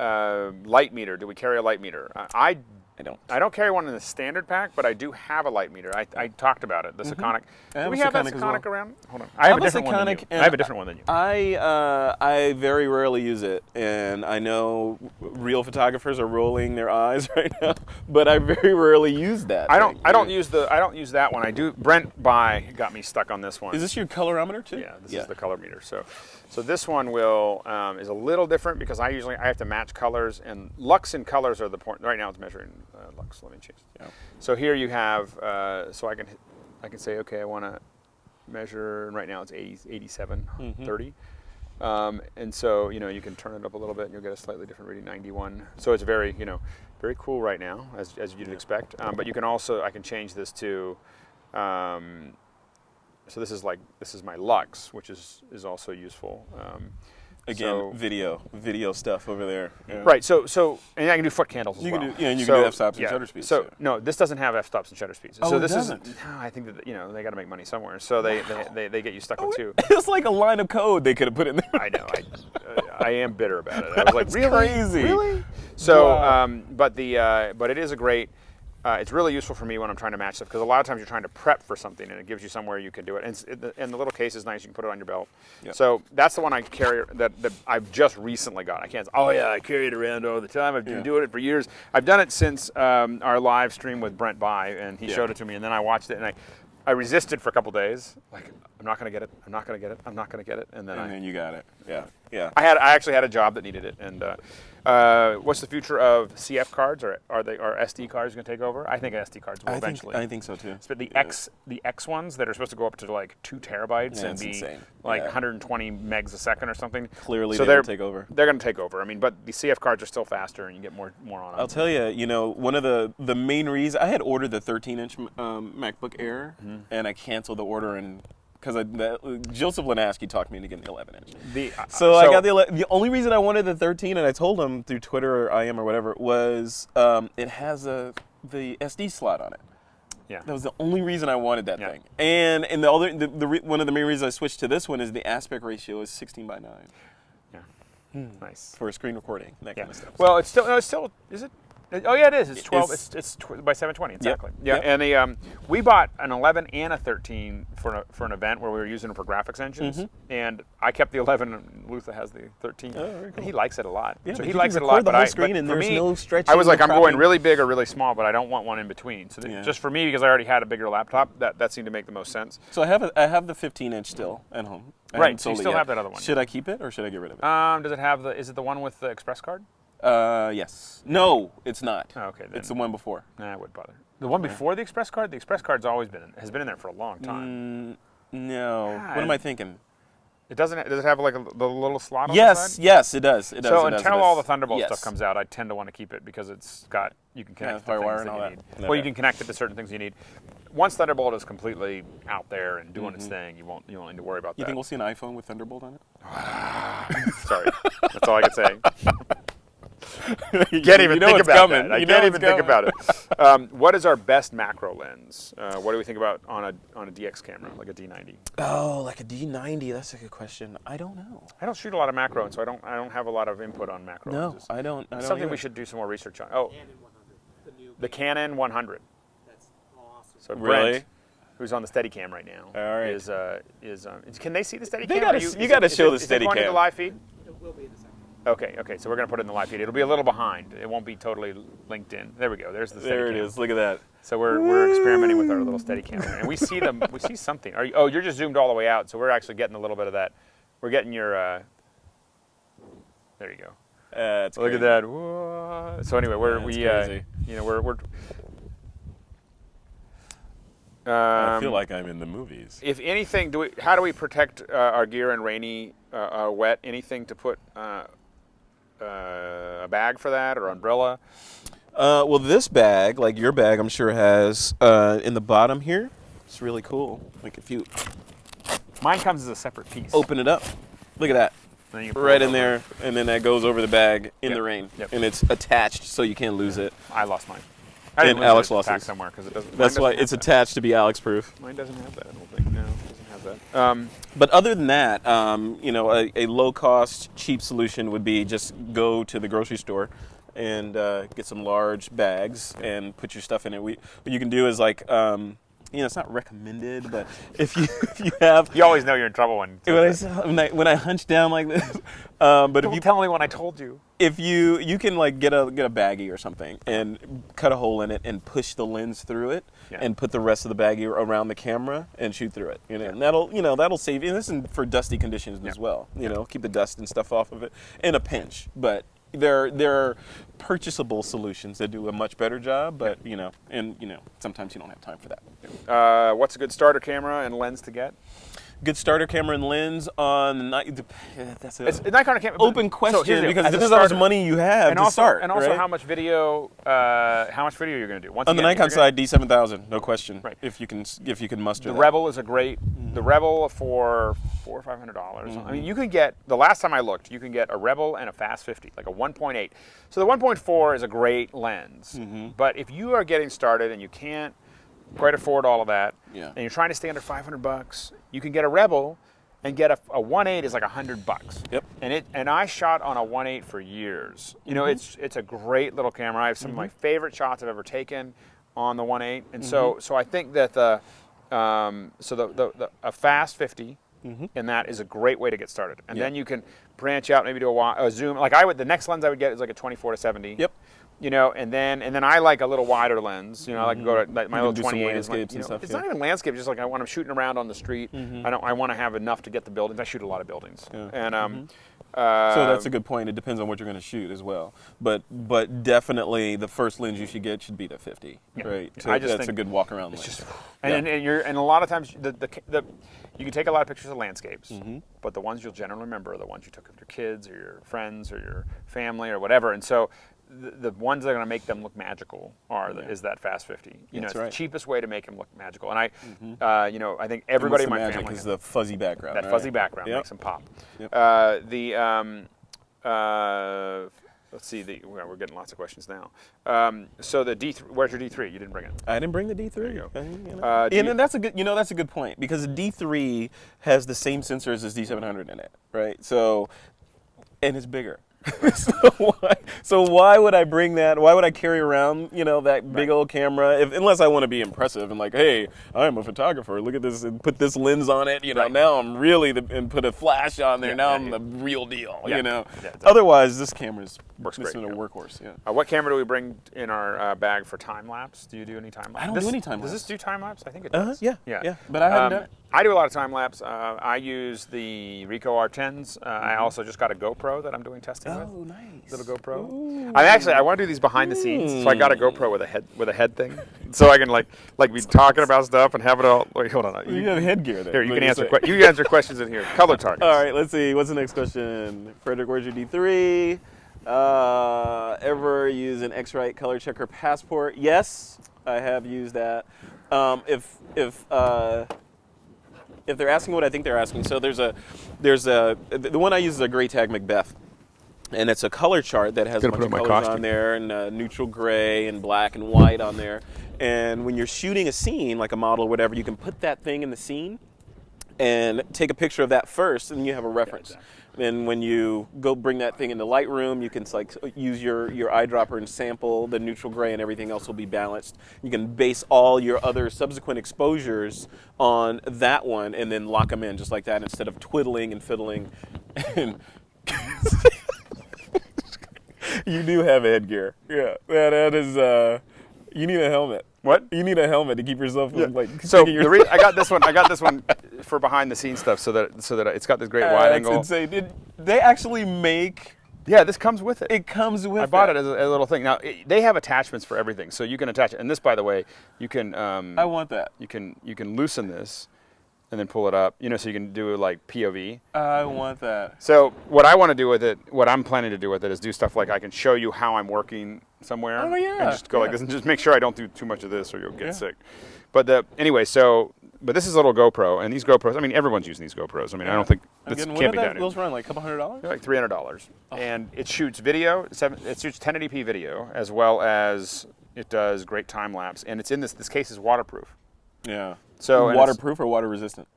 light meter. Do we carry a light meter? I don't. I don't carry one in the standard pack, but I do have a light meter. I talked about it. The Sekonic. Do we have that Sekonic around? Hold on. I have a different one than you. I have a different one than you. I very rarely use it, and I know real photographers are rolling their eyes right now, but I very rarely use that. I don't use that one. I do. Brent got me stuck on this one. Is this your colorimeter too? Yeah, this is the color meter. So this one is a little different because I have to match colors, and lux and colors are the point. Right now it's measuring lux. Let me change. Yeah. So here you have, so I can say, okay, I want to measure, and right now it's 87, 30. And so, you can turn it up a little bit and you'll get a slightly different reading, 91. So it's very, very cool right now, as you'd expect. But you can also, I can change this to, so this is my lux, which is also useful. Again, video stuff over there. Yeah. Right. So, and I can do foot candles as well. And you can do f-stops and shutter speeds. So no, this doesn't have f-stops and shutter speeds. Oh, so it this doesn't? I think that they got to make money somewhere. So they get you stuck with two. It's like a line of code they could have put in there. I know. I am bitter about it. I was like, really? Crazy. Really? So, Wow. but it is a great. It's really useful for me when I'm trying to match stuff because a lot of times you're trying to prep for something and it gives you somewhere you can do it. And the little case is nice. You can put it on your belt. Yep. So that's the one I carry that I've just recently got. I can't. Oh yeah, I carry it around all the time. I've been doing it for years. I've done it since our live stream with Brent By, and he showed it to me, and then I watched it and I resisted for a couple days. Like I'm not gonna get it. I'm not gonna get it. I'm not gonna get it. And then you got it. Yeah. Yeah. I actually had a job that needed it, and what's the future of CF cards, or are SD cards going to take over? I think SD cards will eventually. I think so too. But the X ones that are supposed to go up to like 2 terabytes and be insane. like 120 megs a second or something. Clearly, so they'll take over. They're going to take over. I mean, but the CF cards are still faster, and you get more on them. I'll tell you, one of the main reasons I had ordered the 13-inch MacBook Air, and I canceled the order because Joseph Linaski talked me into getting the 11-inch. So I got the only reason I wanted the 13, and I told him through Twitter or IM or whatever, was it has the SD slot on it. Yeah. That was the only reason I wanted that thing. And one of the main reasons I switched to this one is the aspect ratio is 16:9. Yeah. Nice. For screen recording, that kind of stuff. Well, it's still is it? Oh yeah, it is. It's 12. It's by 720 exactly. Yep. Yeah, and we bought an 11 and a 13 for an event where we were using them for graphics engines, and I kept the 11. And Luther has the 13, and he likes it a lot. Yeah, so he likes it a lot. The But whole screen and for there's me, no stretching. I was like, no I'm going cropping. really big or really small, but I don't want one in between. So just for me, because I already had a bigger laptop, that seemed to make the most sense. So I have the 15-inch still at home. Right. So you still have that other one. Should I keep it or should I get rid of it? Does it have is it the one with the Express card? Yes. No, it's not. Oh, okay. Then It's the one before. Nah, I wouldn't bother. The one before the Express card? The Express card's has been in there for a long time. No. God. What am I thinking? It doesn't. Does it have like the little slot on the Yes, side? yes, it does. It does. So it does, until it all does. the Thunderbolt Yes. stuff comes out, I tend to want to keep it because you can connect it to Firewire things and that all you that. need. Okay. Well, you can connect it to certain things you need. Once Thunderbolt is completely out there and doing its thing, you won't need to worry about that. You think we'll see an iPhone with Thunderbolt on it? Sorry, that's all I can say. You can't even think about that. I can't even think about it. What is our best macro lens? What do we think about on a DX camera, like a D90? Oh, like a D90. That's a good question. I don't know. I don't shoot a lot of macro, and so I don't have a lot of input on macro No, lenses. I don't. Something either. we should do some more research on. Oh, the Canon 100. That's awesome. So Really? Brent, who's on the Steadicam right now, All right. is can they see the Steadicam? They gotta- you gotta show the Is it going in the Steadicam. live feed? It will be in a second. Okay, so we're gonna put it in the live feed. It'll be a little behind. It won't be totally linked in. There we go. There's the Steadicam. There it is. Look at that. So we're experimenting with our little Steadicam, and we see them. We see something. You're just zoomed all the way out, so we're actually getting a little bit of that. We're getting your. There you go. That's Look at that. Whoa. So anyway, Crazy. we're. I feel like I'm in the movies. If anything, how do we protect our gear in rainy, wet? Anything to put a bag for that or umbrella? Well, this bag, like your bag, I'm sure has in the bottom here. It's really cool. Like if you Mine comes as a separate piece. open it up, look at that. Then you pull Right it in over. there, and then that goes over the bag in Yep. the rain, Yep. and it's attached so you can't lose it. I lost mine. I didn't And lose Alex it. It's lost packed his. somewhere because it doesn't. That's mine why doesn't it's have that. attached to be Alex proof. Mine doesn't have that. I don't think. No, it doesn't have that. But other than that, a low-cost, cheap solution would be just go to the grocery store and get some large bags and put your stuff in it. What you can do is like, it's not recommended, but if you have, You always know you're in trouble when. when I hunch down like this, but if Don't you tell anyone I told you. if you can like get a baggie or something and cut a hole in it and push the lens through it Yeah. and put the rest of the baggie around the camera and shoot through it, and that'll save you. And this is for dusty conditions as well. Keep the dust and stuff off of it in a pinch. But there are purchasable solutions that do a much better job. But sometimes you don't have time for that. What's a good starter camera and lens to get? good starter camera and lens on that's It's Nikon camera. open question here's the deal. because As it a depends on how much starter- money you have and to also, start. and also right? how much video you're going to do. Once On the again, Nikon if you're side, D7000, no question. Right. If you can muster The that. Rebel is a great. The Rebel for $400 or $500. I mean, you can get the last time I looked, you can get a Rebel and a Fast 50, like a 1.8. So the 1.4 is a great lens, but if you are getting started and you can't quite afford all of that, Yeah. and you're trying to stay under $500, you can get a Rebel and get a 1.8 is like $100. Yep. And I shot on a 1.8 for years. You know, it's a great little camera. I have some of my favorite shots I've ever taken on the 1.8, and so I think that the a Fast 50 and that is a great way to get started. And then you can branch out, maybe do a zoom. Like the next lens I would get is like a 24-70. Yep. You know, and then I like a little wider lens. You know, I like to go to like my You little can do some 28 is like, landscapes you and know, stuff, it's yeah. not even landscape. Just like when I'm shooting around on the street, I want to have enough to get the buildings. I shoot a lot of buildings, and So that's a good point. It depends on what you're going to shoot as well. But definitely the first lens you should get should be the 50, right? So I just that's a think good walk around lens. and a lot of times you can take a lot of pictures of landscapes, but the ones you'll generally remember are the ones you took of your kids or your friends or your family or whatever. And so the ones that are going to make them look magical is that Fast 50. You know, it's the cheapest way to make them look magical. And I think everybody in my magic family is the fuzzy background. that fuzzy background makes them pop. Yep. Let's see. We're getting lots of questions now. So the D3, where's your D3? You didn't bring it. I didn't bring the D3. There you go. And that's a good point because the D3 has the same sensors as D700 in it, right? So, and it's bigger. so why would I bring that? Why would I carry around, that big old camera? Unless I want to be impressive and like, hey, I'm a photographer. Look at this and put this lens on it. Now I'm really and put a flash on there. Now I'm the real deal. Yeah, Otherwise, this camera's works great. great. A workhorse. Yeah. What camera do we bring in our bag for time lapse? Do you do any time lapse? I don't do any time Does lapse. this do time lapse? I think it does. Yeah. But I haven't done it. I do a lot of time lapse. I use the Ricoh R10s. I also just got a GoPro that I'm doing testing with. Oh, nice. Little GoPro. I want to do these behind the scenes, so I got a GoPro with a head thing, so I can like be talking about stuff and have it all. Wait, hold on. You have headgear there. Here, you can answer. You can answer questions in here. Color targets. All right, let's see. What's the next question? Frederick, where's your D3? Ever use an X-Rite color checker passport? Yes, I have used that. If they're asking what I think they're asking, so the one I use is a Gray Tag Macbeth. And it's a color chart that has a bunch of colors on there, and neutral gray and black and white on there. And when you're shooting a scene, like a model or whatever, you can put that thing in the scene and take a picture of that first, and you have a reference. Yeah, exactly. And when you go bring that thing into Lightroom, you can use your eyedropper and sample the neutral gray, and everything else will be balanced. You can base all your other subsequent exposures on that one, and then lock them in just like that, instead of twiddling and fiddling. And you do have headgear. Yeah, that is. You need a helmet. What? You need a helmet to keep yourself from So I got this one for behind the scenes stuff, so that it's got this great wide angle. That's insane. Did they actually make? Yeah, this comes with it. It comes with. I bought it as a little thing. Now they have attachments for everything, so you can attach it. And this, by the way, you can. I want that. You can loosen this, and then pull it up. So you can do like POV. I want that. So what I want to do with it, what I'm planning to do with it, is do stuff like I can show you how I'm working somewhere. Oh, yeah. And just go like this, and just make sure I don't do too much of this, or you'll get sick. But this is a little GoPro, and these GoPros. I mean, everyone's using these GoPros. I mean, I don't think this can't be done. Those run like a couple $100. They're like $300, and it shoots video. It shoots 1080p video, as well as it does great time lapse, and it's in this case is waterproof. Yeah. So waterproof or water resistant?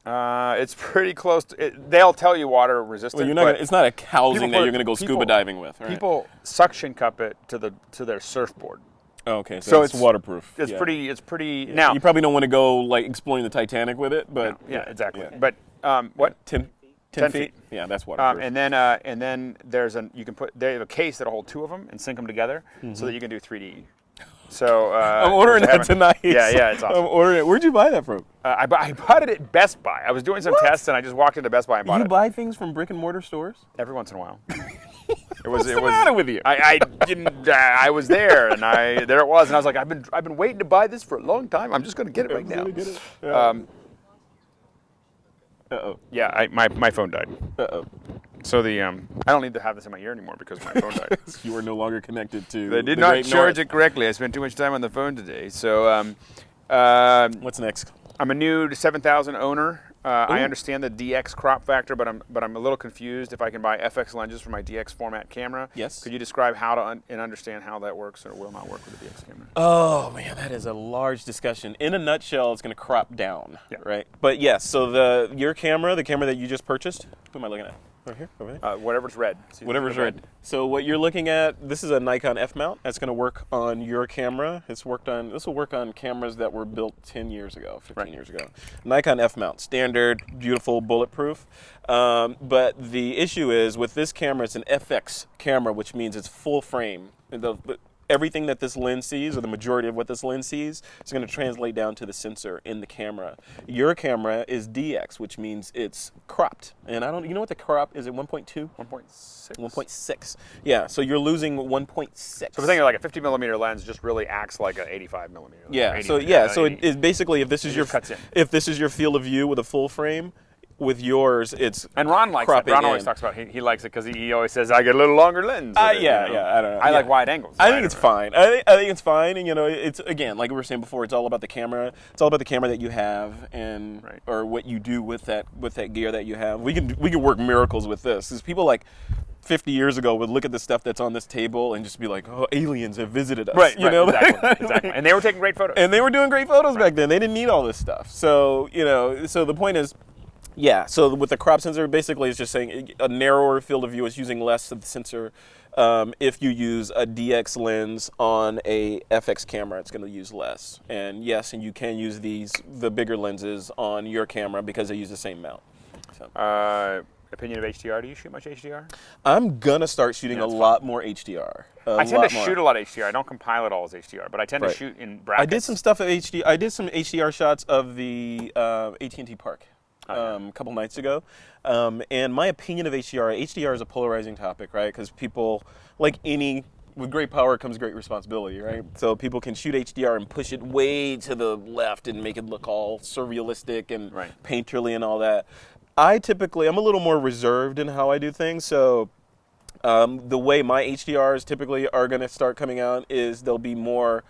It's pretty close to it. They'll tell you water resistant. Well, it's not a housing that you're going to go scuba diving with. Right? People suction cup it to their surfboard. Oh, okay, so it's waterproof. It's pretty. Yeah. Now you probably don't want to go like exploring the Titanic with it, but yeah, exactly. Yeah. But what? 10 feet? Yeah, that's waterproof. And then they have a case that'll hold two of them and sync them together, so that you can do 3D. So I'm ordering that tonight. Yeah, it's awesome. I'm ordering it. Where'd you buy that from? I bought it at Best Buy. I was doing some tests, and I just walked into Best Buy and bought it. You buy things from brick and mortar stores? Every once in a while. What's the matter with you? I didn't. I was there, and there it was, and I was like, I've been waiting to buy this for a long time. I'm just going to get it right now. Get it. Yeah. Uh-oh. Yeah, my phone died. Uh-oh. So I don't need to have this in my ear anymore because my phone died. You are no longer connected to They did the not Great charge North. it correctly. I spent too much time on the phone today. So What's next? I'm a new 7000 owner. I Ooh. understand the DX crop factor, but I'm a little confused if I can buy FX lenses for my DX format camera. Yes. Could you describe how to and understand how that works or will not work with the DX camera? Oh man, that is a large discussion. In a nutshell, it's going to crop down, Yeah. right? But yes, so the camera that you just purchased. Who am I looking at? Over here, over there. Whatever's red. See, Whatever's red. So what you're looking at, this is a Nikon F mount. That's going to work on your camera. This will work on cameras that were built 10 years ago, 15 years ago. Nikon F mount, standard, beautiful, bulletproof. But the issue is with this camera, it's an FX camera, which means it's full frame. Everything that this lens sees, or the majority of what this lens sees, is going to translate down to the sensor in the camera. Your camera is DX, which means it's cropped. And you know what the crop is? It 1.2? 1.6. 1.6. Yeah, so you're losing 1.6. So if I think like a 50 millimeter lens just really acts like an 85 millimeter. Yeah. 80, So it basically if this is your cuts in. if this is your field of view with a full frame, with yours it's And Ron likes it. cropping Ron always in. talks about he likes it because he always says I get a little longer lens. with it, yeah, you know? I don't know. I like Yeah. wide angles. I think it's fine. I think it's fine, and it's again like we were saying before. It's all about the camera. It's all about the camera that you have, and Right. or what you do with that gear that you have. We can work miracles with this. Because people like 50 years ago would look at the stuff that's on this table and just be like, "Oh, aliens have visited us." Right, you know, exactly. And they were taking great photos. and they were doing great photos back then. They didn't need all this stuff. So so the point is. Yeah, so with the crop sensor, basically it's just saying a narrower field of view is using less of the sensor. If you use a DX lens on a FX camera, it's going to use less. And yes, and you can use the bigger lenses on your camera because they use the same mount. So. Opinion of HDR? Do you shoot much HDR? I'm going to start shooting a lot more HDR. I tend to shoot a lot of HDR. I don't compile it all as HDR, but I tend to shoot in brackets. I did some stuff at HD. I did some HDR shots of the AT&T Park. A couple nights ago, and my opinion of HDR is a polarizing topic, right? Because people, with great power comes great responsibility, right? So people can shoot HDR and push it way to the left and make it look all surrealistic and painterly and all that. I'm a little more reserved in how I do things, so the way my HDRs typically are going to start coming out is they'll be more,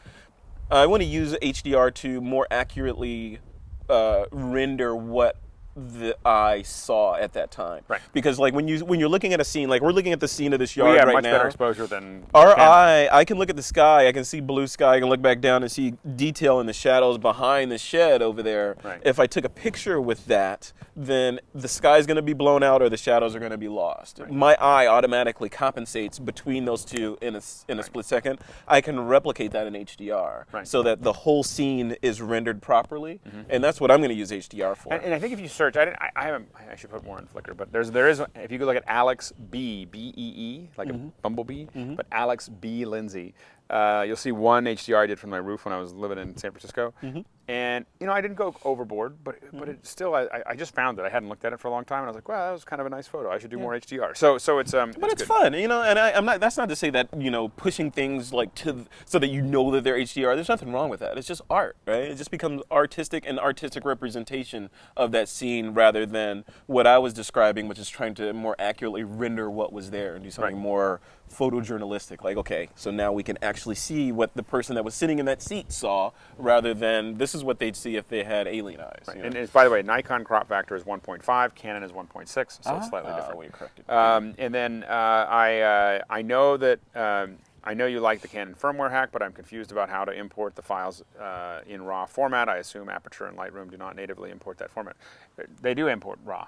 I want to use HDR to more accurately render what the eye saw at that time, right? Because when you're looking at a scene, like we're looking at the scene of this yard right now, much better exposure than our eye. I can look at the sky, I can see blue sky, I can look back down and see detail in the shadows behind the shed over there. Right. If I took a picture with that, then the sky's going to be blown out or the shadows are going to be lost. Right. My eye automatically compensates between those two in a split second. I can replicate that in HDR, so that the whole scene is rendered properly, and that's what I'm going to use HDR for. And I think if you search, I should put more on Flickr, but there is if you go look at Alex B-E-E, like a bumblebee, but Alex B. Lindsay, you'll see one HDR I did from my roof when I was living in San Francisco. And I didn't go overboard, but it still I just found it. I hadn't looked at it for a long time, and I was like, wow, that was kind of a nice photo. I should do more HDR. So it's but it's good. fun, and I'm not. That's not to say that pushing things so that that they're HDR. There's nothing wrong with that. It's just art, right? It just becomes artistic representation of that scene rather than what I was describing, which is trying to more accurately render what was there and do something more photojournalistic. Like, okay, so now we can actually see what the person that was sitting in that seat saw, rather than this is what they'd see if they had alien eyes. Right. And by the way, Nikon crop factor is 1.5, Canon is 1.6, so it's slightly different. We corrected. And then I know that I know you like the Canon firmware hack, but I'm confused about how to import the files in RAW format. I assume Aperture and Lightroom do not natively import that format. They do import RAW.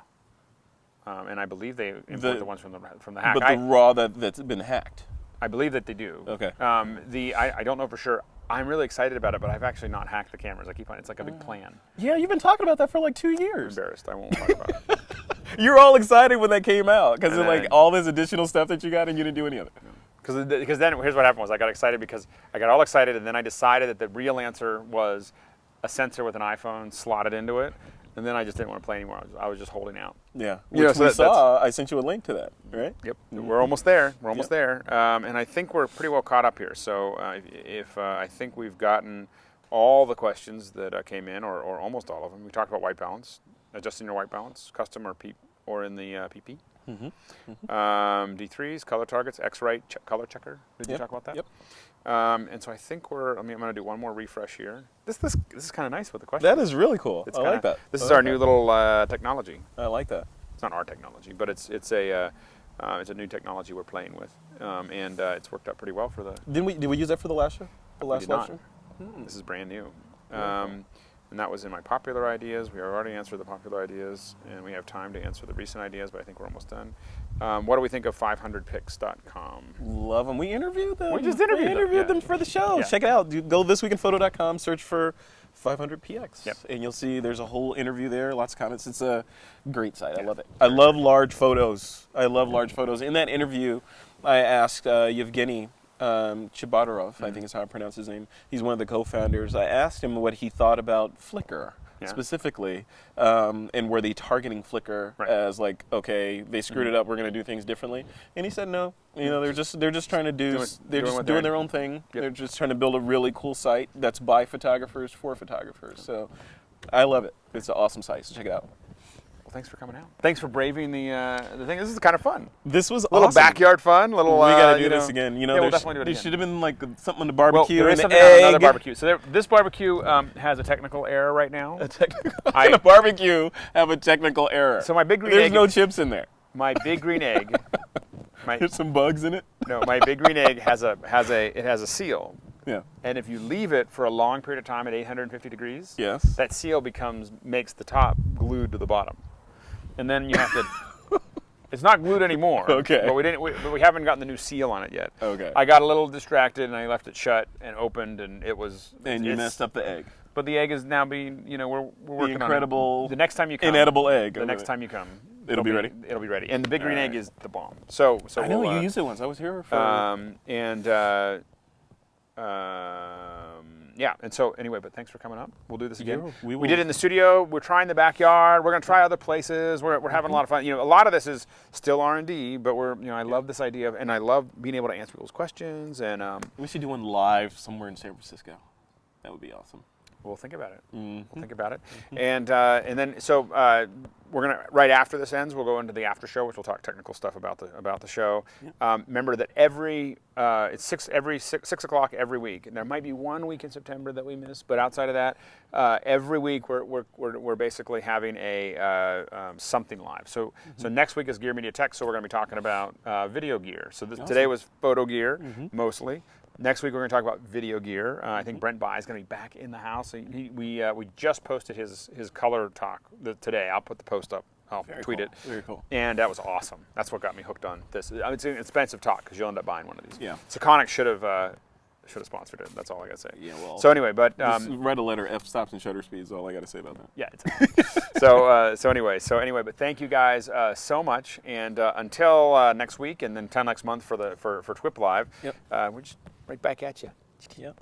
And I believe they import the ones from the hack. But the RAW that's been hacked. I believe that they do. Okay. I don't know for sure. I'm really excited about it, but I've actually not hacked the cameras. I keep on. It's like a big plan. Yeah, you've been talking about that for like 2 I'm years. embarrassed. I won't talk about it. You were all excited when that came out because of then all this additional stuff that you got and you didn't do any of it. Because then here's what happened was I got excited because I got all excited and then I decided that the real answer was a sensor with an iPhone slotted into it. And then I just didn't want to play anymore. I was just holding out. Yeah. So we saw. I sent you a link to that, right? Yep. We're almost there. We're almost there. And I think we're pretty well caught up here. So if I think we've gotten all the questions that came in, or almost all of them. We talked about white balance. adjusting your white balance, custom or in the PP. Mm-hmm. D3s, color targets, X-Rite color checker. Did you talk about that? Yep. And so I think I'm going to do one more refresh here. This is kind of nice with the question. That is really cool. I like that. This is our new little technology. I like that. It's not our technology, but it's a new technology we're playing with, and it's worked out pretty well for the. Did we use that for the last show? The last did not. live stream? This is brand new. Cool. And that was in my popular ideas. We already answered the popular ideas, and we have time to answer the recent ideas, but I think we're almost done. What do we think of 500pics.com? Love them. We interviewed them. We just interviewed them for the show. Yeah. Check it out. Go thisweekinphoto.com, search for 500px, Yep. and you'll see there's a whole interview there, lots of comments. It's a great site. I love it. I love large photos. In that interview, I asked Yevgeny Chibatarov, I think is how I pronounce his name. He's one of the co-founders. I asked him what he thought about Flickr specifically, and were they targeting Flickr as like, okay, they screwed it up, we're going to do things differently? And he said no. You know, they're just trying to doing their own thing. Yep. They're just trying to build a really cool site that's by photographers for photographers. So I love it. It's an awesome site. So check it out. Well, thanks for coming out. Thanks for braving the thing. This is kind of fun. This was little awesome. Backyard fun. Little. We gotta do this again. You know, we'll definitely do it there again. should have been like something on the barbecue. Well, there is and something an on egg. another barbecue. So this barbecue has a technical error right now. And a barbecue have a technical error. So my big green There's egg. no chips in there. My big green egg. There's some bugs in it. No, my big green egg has a seal. Yeah. And if you leave it for a long period of time at 850 degrees, Yes. that seal makes the top glued to the bottom. And then you have to. It's not glued anymore. Okay. But we haven't gotten the new seal on it yet. Okay. I got a little distracted and I left it shut and opened and it was. And you messed up the egg. But the egg is now being. We're working incredible on it. The next time you come. Inedible egg. The next time you come. It'll be ready. It'll be ready. And the big green egg is the bomb. So I know you used it once. I was here for. Yeah, and so anyway, but thanks for coming up. We'll do this again. Yeah, we will. We did it in the studio. We're trying the backyard. We're going to try other places. We're having a lot of fun. A lot of this is still R&D, but I love this idea and I love being able to answer people's questions. And we should do one live somewhere in San Francisco. That would be awesome. We'll think about it. Mm-hmm. We'll think about it. And then so we're gonna right after this ends, we'll go into the after show, which we'll talk technical stuff about the show. Yeah. Remember that it's 6 o'clock every week, and there might be 1 week in September that we miss, but outside of that, every week we're basically having a something live. So next week is Gear Media Tech, so we're gonna be talking about video gear. So today was photo gear mostly. Next week we're going to talk about video gear. I think Brent Bai is going to be back in the house. We just posted his color talk today. I'll put the post up. I'll tweet it. Very cool. And that was awesome. That's what got me hooked on this. It's an expensive talk because you'll end up buying one of these. Yeah. Soconic should have sponsored it. That's all I got to say. Yeah. Well. So anyway, but just write a letter. F stops and shutter speed is all I got to say about that. Yeah. So anyway, but thank you guys so much, and until next week, and then until next month for TWIP Live. Yep. We're just right back at you. Yep.